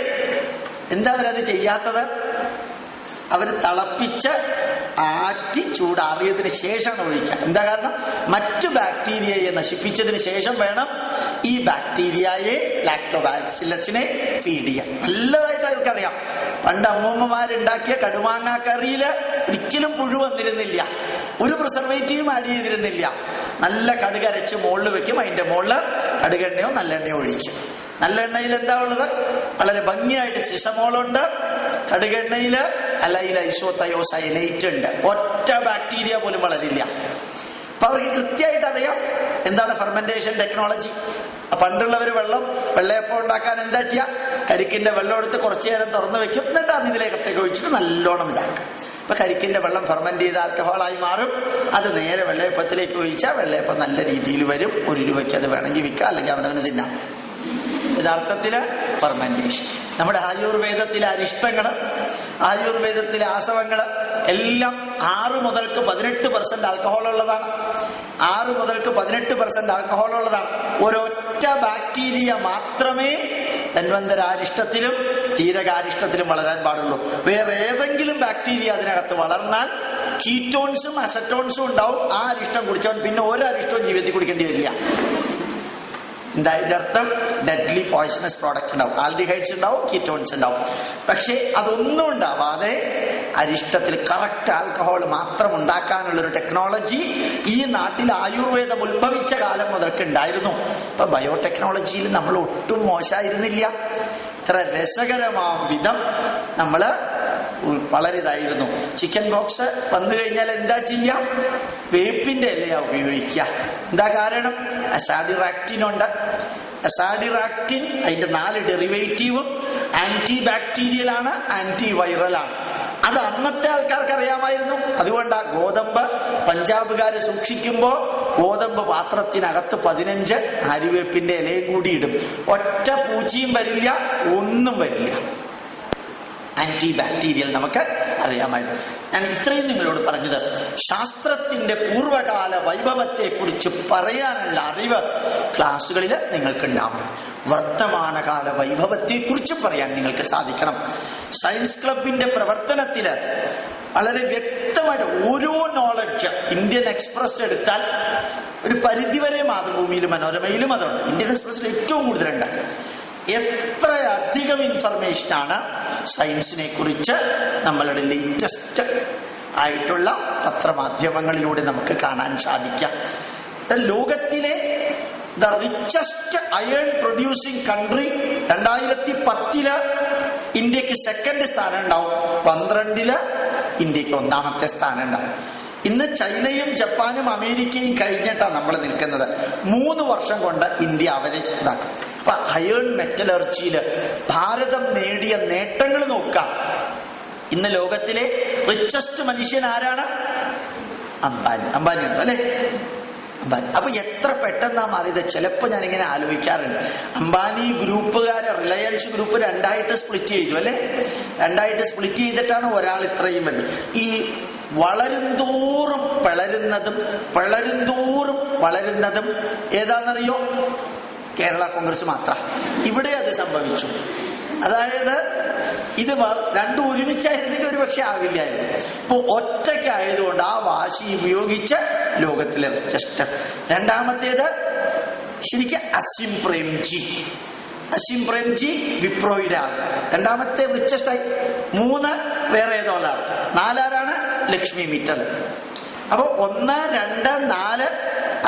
എന്താ അവരത് ചെയ്യാത്തത്? അവർ തിളപ്പിച്ച് ആറ്റി ചൂടാറിയതിന് ശേഷമാണ് ഒഴിക്കുക. എന്താ കാരണം? മറ്റു ബാക്ടീരിയയെ നശിപ്പിച്ചതിന് ശേഷം വേണം ഈ ബാക്ടീരിയയെ, ലാക്ടോബാസിലസിനെ ഫീഡ് ചെയ്യാൻ. നല്ലതായിട്ട് അവർക്കറിയാം. പണ്ട് അമ്മൂമ്മമാരുണ്ടാക്കിയ കടുമാങ്ങ കറിയില് ഒരിക്കലും പുഴു വന്നിരുന്നില്ല, ഒരു പ്രിസർവേറ്റീവും ആഡ് ചെയ്തിരുന്നില്ല. നല്ല കടുകരച്ച് മുകളിൽ വെക്കും, അതിന്റെ മുകളിൽ കടുകെണ്ണയോ നല്ലെണ്ണയോ ഒഴിക്കും. നല്ലെണ്ണയിൽ എന്താ ഉള്ളത്? വളരെ ഭംഗിയായിട്ട് സിസമോളുണ്ട്. കടുകെണ്ണയില് അലൈൽ ഐസോതയോസൈനേറ്റ് ഉണ്ട്. ഒറ്റ ബാക്ടീരിയ പോലും വളരില്ല. അപ്പൊ അവർക്ക് കൃത്യമായിട്ട് അറിയാം എന്താണ് ഫെർമെന്റേഷൻ ടെക്നോളജി. പണ്ടുള്ളവർ വെള്ളയപ്പം ഉണ്ടാക്കാൻ എന്താ ചെയ്യാ? കരിക്കിന്റെ വെള്ളം എടുത്ത് കുറച്ചു നേരം തുറന്നു വെക്കും, എന്നിട്ട് അത് ഇതിലേക്കത്തേക്ക് ഒഴിച്ചിട്ട് നല്ലോണം ഇതാക്കും. അപ്പൊ കരിക്കിന്റെ വെള്ളം ഫെർമെന്റ് ചെയ്ത് ആൽക്കഹോളായി മാറും. അത് നേരെ വെള്ളയപ്പത്തിലേക്ക് ഒഴിച്ചാൽ വെള്ളയപ്പം നല്ല രീതിയിൽ വരും. 1 രൂപയ്ക്ക് അത് വേണമെങ്കിൽ വിൽക്കാം, അല്ലെങ്കിൽ അവനവന് തിന്നാം. യഥാർത്ഥത്തില് ഫെർമെന്റേഷൻ. നമ്മുടെ ആയുർവേദത്തിലെ അരിഷ്ടങ്ങള്, ആയുർവേദത്തിലെ ആസവങ്ങള് എല്ലാം 6 മുതൽക്ക് 18% ആൽക്കഹോൾ ഉള്ളതാണ്. 6 മുതൽക്ക് 18% ആൽക്കഹോൾ ഉള്ളതാണ്. ഒരൊറ്റ ബാക്ടീരിയ മാത്രമേ ധന്വന്തരാരിഷ്ടത്തിലും ജീരകാരിഷ്ടത്തിലും വളരാൻ പാടുള്ളൂ. വേറെ ഏതെങ്കിലും ബാക്ടീരിയ അതിനകത്ത് വളർന്നാൽ കീറ്റോൺസും അസറ്റോൺസും ഉണ്ടാവും. ആ അരിഷ്ടം കുടിച്ചവൻ പിന്നെ ഒരരിഷ്ടവും ജീവിതത്തിൽ കുടിക്കേണ്ടി വരില്ല. എന്താ ഇതിന്റെ അർത്ഥം? ഡെഡ്ലി പോയിസണസ് പ്രോഡക്റ്റ് ഉണ്ടാവും, ആൽഡിഹൈഡ്സ് ഉണ്ടാവും, കീറ്റോൺസ് ഉണ്ടാവും. പക്ഷെ അതൊന്നും ഉണ്ടാവാതെ അരിഷ്ടത്തിൽ കറക്റ്റ് ആൽക്കഹോൾ മാത്രം ഉണ്ടാക്കാനുള്ളൊരു ടെക്നോളജി ഈ നാട്ടിൽ ആയുർവേദം ഉത്ഭവിച്ച കാലം മുതൽക്ക് ഉണ്ടായിരുന്നു. ഇപ്പൊ ബയോടെക്നോളജിയിൽ നമ്മൾ ഒട്ടും മോശമായിരുന്നില്ല. ഇത്ര രസകരമാം വിധം നമ്മള് വളരെ ഇതായിരുന്നു. ചിക്കൻ ബോക്സ് വന്നു കഴിഞ്ഞാൽ എന്താ ചെയ്യാം? വേപ്പിന്റെ ഇലയാ ഉപയോഗിക്കുക. എന്താ കാരണം? അസാഡിറാക്റ്റിൻ ഉണ്ട്. അസാഡിറാക്റ്റിൻ അതിന്റെ 4 ഡെറിവേറ്റീവും ആന്റി ബാക്ടീരിയൽ ആണ്, ആന്റി വൈറൽ ആണ്. അത് അന്നത്തെ ആൾക്കാർക്ക് അറിയാമായിരുന്നു. അതുകൊണ്ടാ ഗോതമ്പ് പഞ്ചാബുകാര് സൂക്ഷിക്കുമ്പോ ഗോതമ്പ് പാത്രത്തിനകത്ത് 15 ആര്യവേപ്പിന്റെ ഇലയും കൂടി ഇടും. ഒറ്റ പൂച്ചയും വരില്ല, ഒന്നും വരില്ല. ആന്റി ബാക്ടീരിയൽ നമുക്ക് അറിയാമായിരുന്നു. ഞാൻ ഇത്രയും നിങ്ങളോട് പറഞ്ഞത് ശാസ്ത്രത്തിന്റെ പൂർവകാല വൈഭവത്തെ കുറിച്ച് പറയാനുള്ള അറിവ് ക്ലാസ്സുകളിൽ നിങ്ങൾക്ക് ഉണ്ടാവണം. വർത്തമാനകാല വൈഭവത്തെ കുറിച്ചും പറയാൻ നിങ്ങൾക്ക് സാധിക്കണം. സയൻസ് ക്ലബിന്റെ പ്രവർത്തനത്തില് വളരെ വ്യക്തമായിട്ട് ഓരോ നോളജ് ഇന്ത്യൻ എക്സ്പ്രസ് എടുത്താൽ ഒരു പരിധിവരെ മാതൃഭൂമിയിലും മനോരമയിലും അതുണ്ട്. ഇന്ത്യൻ എക്സ്പ്രസിൽ ഏറ്റവും കൂടുതലുണ്ട്. എത്രയധികം ഇൻഫർമേഷനാണ് സയൻസിനെ കുറിച്ച് നമ്മളുടെ ലേറ്റസ്റ്റ് ആയിട്ടുള്ള പത്രമാധ്യമങ്ങളിലൂടെ നമുക്ക് കാണാൻ സാധിക്കാം. ലോകത്തിലെ the richest iron producing country 2010 ഇന്ത്യക്ക് 2nd സ്ഥാനം ഉണ്ടാവും, 12 ഇന്ത്യക്ക് 1ാമത്തെ സ്ഥാനം ഉണ്ടാവും. ഇന്ന് ചൈനയും ജപ്പാനും അമേരിക്കയും കഴിഞ്ഞിട്ടാണ് നമ്മൾ നിൽക്കുന്നത്. 3 വർഷം കൊണ്ട് ഇന്ത്യ അവരെ ഇതാക്കും. അപ്പൊ അയൺ മെറ്റലർജിയില് ഭാരതം നേടിയ നേട്ടങ്ങൾ നോക്കാം. ഇന്ന് ലോകത്തിലെ റിച്ചസ്റ്റ് മനുഷ്യൻ ആരാണ്? അംബാനിയാണ്, അല്ലെ? അപ്പൊ എത്ര പെട്ടെന്നാ മാറിയത്. ചിലപ്പോ ഞാനിങ്ങനെ ആലോചിക്കാറുണ്ട്, അംബാനി ഗ്രൂപ്പുകാരെ റിലയൻസ് ഗ്രൂപ്പ് രണ്ടായിട്ട് സ്പ്ലിറ്റ് ചെയ്തു അല്ലെ, രണ്ടായിട്ട് സ്പ്ലിറ്റ് ചെയ്തിട്ടാണ് ഒരാൾ ഇത്രയും വരുന്നത്. ഈ വളരുംതോറും പിളരുംതോറും വളരുന്നതും ഏതാണെന്നറിയോ? കേരള കോൺഗ്രസ് മാത്രം. ഇവിടെ അത് സംഭവിച്ചു. അതായത് ഇത് രണ്ടും ഒരുമിച്ചായിരുന്നെങ്കിൽ ഒരു പക്ഷെ ആവില്ലായിരുന്നു. ഇപ്പൊ ഒറ്റയ്ക്കായതുകൊണ്ട് ആ വാശി ഉപയോഗിച്ച് ലോകത്തിലെ റിച്ചസ്റ്റ്. രണ്ടാമത്തേത് ശരിക്കും അസിം പ്രേംജി വിപ്രോയുടെ ആൾക്കാർ, രണ്ടാമത്തെ റിച്ചസ്റ്റ് ആയി. 3 വേറെ ഏതോ ആളാണ്. 4 ലക്ഷ്മി മിറ്റൽ. അപ്പൊ 1, 2, 4,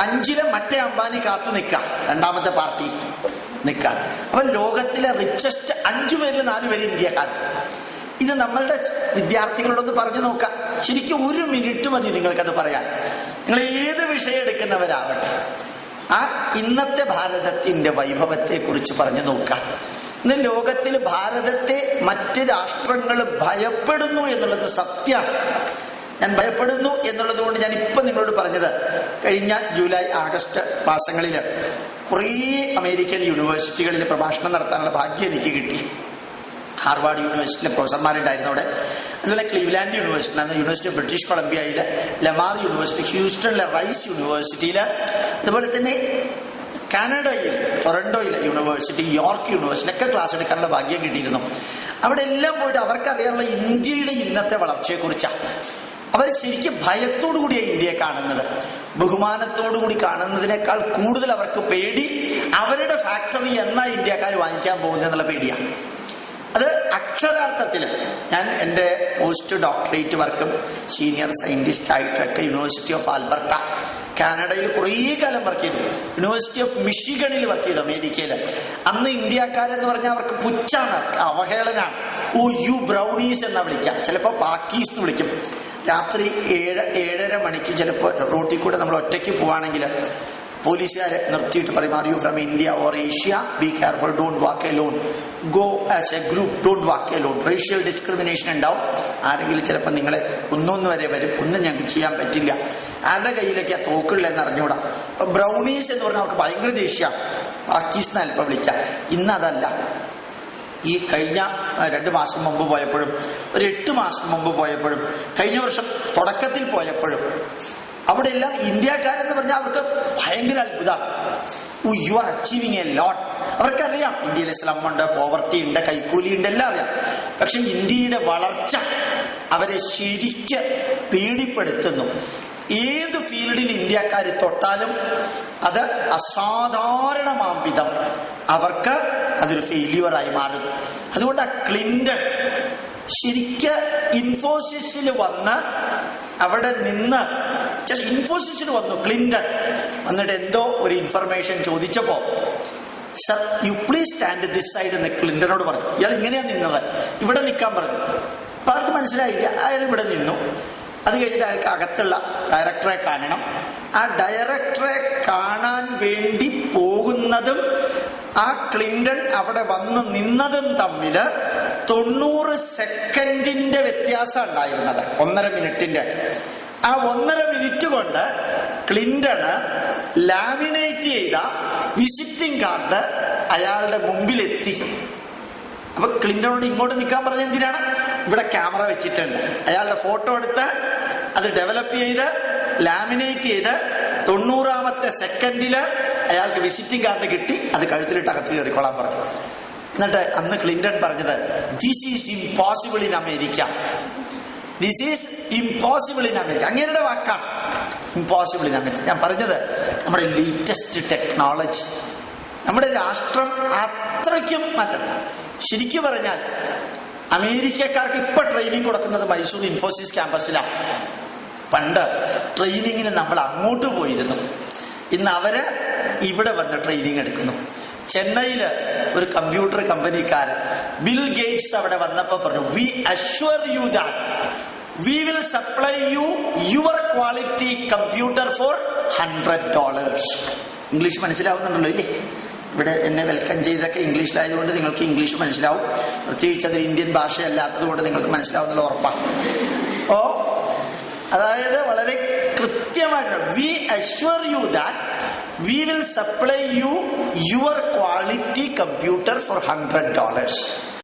5 മറ്റേ അംബാനി കാത്തു നിൽക്കാം, രണ്ടാമത്തെ പാർട്ടി നിൽക്കാം. അപ്പൊ ലോകത്തിലെ റിച്ചസ്റ്റ് 5 പേരിൽ 4 പേര് ഇന്ത്യക്കാർ. ഇത് നമ്മളുടെ വിദ്യാർത്ഥികളോടൊന്ന് പറഞ്ഞു നോക്കാം. ശരിക്കും 1 മിനിറ്റ് മതി നിങ്ങൾക്കത് പറയാൻ. നിങ്ങൾ ഏത് വിഷയം എടുക്കുന്നവരാവട്ടെ, ആ ഇന്നത്തെ ഭാരതത്തിന്റെ വൈഭവത്തെ കുറിച്ച് പറഞ്ഞു നോക്കാം. ഇന്ന് ലോകത്തിൽ ഭാരതത്തെ മറ്റ് രാഷ്ട്രങ്ങൾ ഭയപ്പെടുന്നു എന്നുള്ളത് സത്യമാണ്. ഞാൻ ഭയപ്പെടുന്നു എന്നുള്ളത് കൊണ്ട് ഞാൻ ഇപ്പൊ നിങ്ങളോട് പറഞ്ഞത്, കഴിഞ്ഞ ജൂലൈ ആഗസ്റ്റ് മാസങ്ങളിൽ കുറേ അമേരിക്കൻ യൂണിവേഴ്സിറ്റികളിൽ പ്രഭാഷണം നടത്താനുള്ള ഭാഗ്യം എനിക്ക് കിട്ടി. ഹാർവാർഡ് യൂണിവേഴ്സിറ്റിയിലെ പ്രൊഫസർമാരുണ്ടായിരുന്നു അവിടെ. അതുപോലെ ക്ലീവ്ലാൻഡ് യൂണിവേഴ്സിറ്റി ഓഫ് ബ്രിട്ടീഷ് കൊളംബിയയില്, ലമാർ യൂണിവേഴ്സിറ്റി, ഹ്യൂസ്റ്റണിലെ റൈസ് യൂണിവേഴ്സിറ്റിയില്, അതുപോലെ തന്നെ കാനഡയിൽ ടൊറന്റോയിലെ യൂണിവേഴ്സിറ്റി, യോർക്ക് യൂണിവേഴ്സിറ്റിയിലൊക്കെ ക്ലാസ് എടുക്കാനുള്ള ഭാഗ്യം കിട്ടിയിരുന്നു. അവിടെ എല്ലാം പോയിട്ട് അവർക്കറിയാനുള്ള ഇന്ത്യയുടെ ഇന്നത്തെ വളർച്ചയെക്കുറിച്ചാണ്. അവർ ശരിക്കും ഭയത്തോടുകൂടിയാണ് ഇന്ത്യയെ കാണുന്നത്. ബഹുമാനത്തോടുകൂടി കാണുന്നതിനേക്കാൾ കൂടുതൽ അവർക്ക് പേടി അവരുടെ ഫാക്ടറി എന്നാ ഇന്ത്യക്കാർ വാങ്ങിക്കാൻ പോകുന്നതെന്നുള്ള പേടിയാണ്. അത് അക്ഷരാർത്ഥത്തിൽ ഞാൻ എൻ്റെ പോസ്റ്റ് ഡോക്ടറേറ്റ് വർക്കും സീനിയർ സയന്റിസ്റ്റ് ആയിട്ടൊക്കെ യൂണിവേഴ്സിറ്റി ഓഫ് ആൽബർട്ട കാനഡയിൽ കുറേ കാലം വർക്ക് ചെയ്തു. യൂണിവേഴ്സിറ്റി ഓഫ് മിഷിഗണിൽ വർക്ക് ചെയ്തു അമേരിക്കയിൽ. അന്ന് ഇന്ത്യക്കാരെന്ന് പറഞ്ഞാൽ അവർക്ക് പുച്ഛാണ്, അവഹേളനാണ്. ഓ യു ബ്രൗണീസ് എന്നാ വിളിക്കാം, ചിലപ്പോൾ പാക്കീസ് എന്ന് വിളിക്കും. രാത്രി 7-7:30 മണിക്ക് ചിലപ്പോൾ റോട്ടിൽ കൂടെ നമ്മൾ ഒറ്റയ്ക്ക് പോവാണെങ്കിൽ പോലീസുകാരെ നിർത്തിയിട്ട് പറയും, are you from India or Asia, be careful, don't walk alone, go as a group, don't walk alone. Racial discrimination ഉണ്ടാവും. ആരെങ്കിലും ചിലപ്പോൾ നിങ്ങളെ ഒന്നൊന്ന് വരെ വരും, ഒന്നും ഞങ്ങൾക്ക് ചെയ്യാൻ പറ്റില്ല. ആരുടെ കയ്യിലൊക്കെ ആ തോക്കുള്ളതെന്ന് അറിഞ്ഞൂടാ. അപ്പൊ ബ്രൗണീസ് എന്ന് പറഞ്ഞാൽ അവർക്ക് ഭയങ്കര ദേഷ്യ, പാകിസ്ഥാൻ ഇപ്പൊ വിളിക്കാം. ഇന്നതല്ല. ഈ കഴിഞ്ഞ 2 മാസം മുമ്പ് പോയപ്പോഴും, ഒരു 8 മാസം മുമ്പ് പോയപ്പോഴും, കഴിഞ്ഞ വർഷം തുടക്കത്തിൽ പോയപ്പോഴും അവിടെ എല്ലാം ഇന്ത്യക്കാരെന്ന് പറഞ്ഞാൽ അവർക്ക് ഭയങ്കര അത്ഭുതമാണ്. You are achieving a lot. അവർക്കറിയാം ഇന്ത്യയിൽ സ്ലം ഉണ്ട്, പോവർട്ടി ഉണ്ട്, കൈക്കൂലി ഉണ്ട്, എല്ലാം അറിയാം. പക്ഷെ ഇന്ത്യയുടെ വളർച്ച അവരെ ശരിക്ക് പേടിപ്പെടുത്തുന്നു. ഏത് ഫീൽഡിൽ ഇന്ത്യക്കാർ തൊട്ടാലും അത് അസാധാരണമാം വിധം അവർക്ക് അതൊരു ഫെയില്യൂറായി മാറുന്നു. അതുകൊണ്ട് ആ ക്ലിന്റൺ ശരിക്ക് ഇൻഫോസിസിൽ വന്ന് അവിടെ നിന്ന് ഇൻഫോസിസിൽ വന്നു. ക്ലിന്റൺ വന്നിട്ട് എന്തോ ഒരു ഇൻഫർമേഷൻ ചോദിച്ചപ്പോ, sir you please stand this side എന്ന് ക്ലിന്റനോട് പറഞ്ഞു. ഇയാൾ ഇങ്ങനെയാ നിന്നത്, ഇവിടെ നിൽക്കാൻ പറഞ്ഞു. അപ്പൊ ആർക്ക് മനസ്സിലായില്ല. അയാൾ ഇവിടെ നിന്നു. അത് കഴിഞ്ഞിട്ട് അയാൾക്ക് അകത്തുള്ള ഡയറക്ടറെ കാണണം. ആ ഡയറക്ടറെ കാണാൻ വേണ്ടി പോകുന്നതും ആ ക്ലിന്റൺ അവിടെ വന്ന് നിന്നതും തമ്മില് 90 സെക്കൻഡിന്റെ വ്യത്യാസം ഉണ്ടായിരുന്നത്, 1.5 മിനിറ്റിന്റെ. ആ 1.5 മിനിറ്റ് കൊണ്ട് ക്ലിന്റണ് ലാമിനേറ്റ് ചെയ്ത വിസിറ്റിംഗ് കാർഡ് അയാളുടെ മുമ്പിലെത്തി. അപ്പൊ ക്ലിന്റണോട് ഇങ്ങോട്ട് നിൽക്കാൻ പറഞ്ഞ എന്തിനാണ്? ഇവിടെ ക്യാമറ വെച്ചിട്ടുണ്ട്. അയാളുടെ ഫോട്ടോ എടുത്ത് അത് ഡെവലപ്പ് ചെയ്ത് ലാമിനേറ്റ് ചെയ്ത് 90ാമത്തെ സെക്കൻഡില് അയാൾക്ക് വിസിറ്റിംഗ് കാർഡ് കിട്ടി. അത് കഴുത്തിലിട്ട് അകത്ത് കയറിക്കൊള്ളാൻ പറഞ്ഞു. എന്നിട്ട് അന്ന് ക്ലിന്റൺ പറഞ്ഞത്, this is impossible in America, this is impossible in America. അങ്ങേരുടെ വാക്കാണ്, ഇംപോസിബിൾ ഇൻ അമേരിക്ക. ഞാൻ പറഞ്ഞത് നമ്മുടെ ലേറ്റസ്റ്റ് ടെക്നോളജി, നമ്മുടെ രാഷ്ട്രം അത്രയ്ക്കും മാറ്റണം. ശരിക്കും പറഞ്ഞാൽ അമേരിക്കക്കാർക്ക് ഇപ്പൊ ട്രെയിനിങ് കൊടുക്കുന്നത് മൈസൂർ ഇൻഫോസിസ് ക്യാമ്പസിലാണ്. പണ്ട് ട്രെയിനിങ്ങിന് നമ്മൾ അങ്ങോട്ട് പോയിരുന്നു. ഇന്ന് അവര് ഇവിടെ വന്ന് ട്രെയിനിങ് എടുക്കുന്നു. ചെന്നൈയില് ഒരു കമ്പ്യൂട്ടർ കമ്പനിക്കാരൻ ബിൽ ഗേറ്റ്സ് അവിടെ വന്നപ്പോ പറഞ്ഞു, we assure you that we will supply you your quality computer for $100. English മനസ്സിലാവുന്നുണ്ടല്ലോ ഇല്ലേ? ഇവിടെ എന്നെ വെൽക്കം ചെയ്തൊക്കെ ഇംഗ്ലീഷിലായതുകൊണ്ട് നിങ്ങൾക്ക് ഇംഗ്ലീഷ് മനസ്സിലാവും. പ്രത്യേകിച്ച് അതിൽ ഇന്ത്യൻ ഭാഷയല്ലാത്തത് കൊണ്ട് നിങ്ങൾക്ക് മനസ്സിലാവുന്നത് ഉറപ്പാണ്. അതായത് വളരെ കൃത്യമായിട്ട് we assure you that we will supply you your quality computer for $100.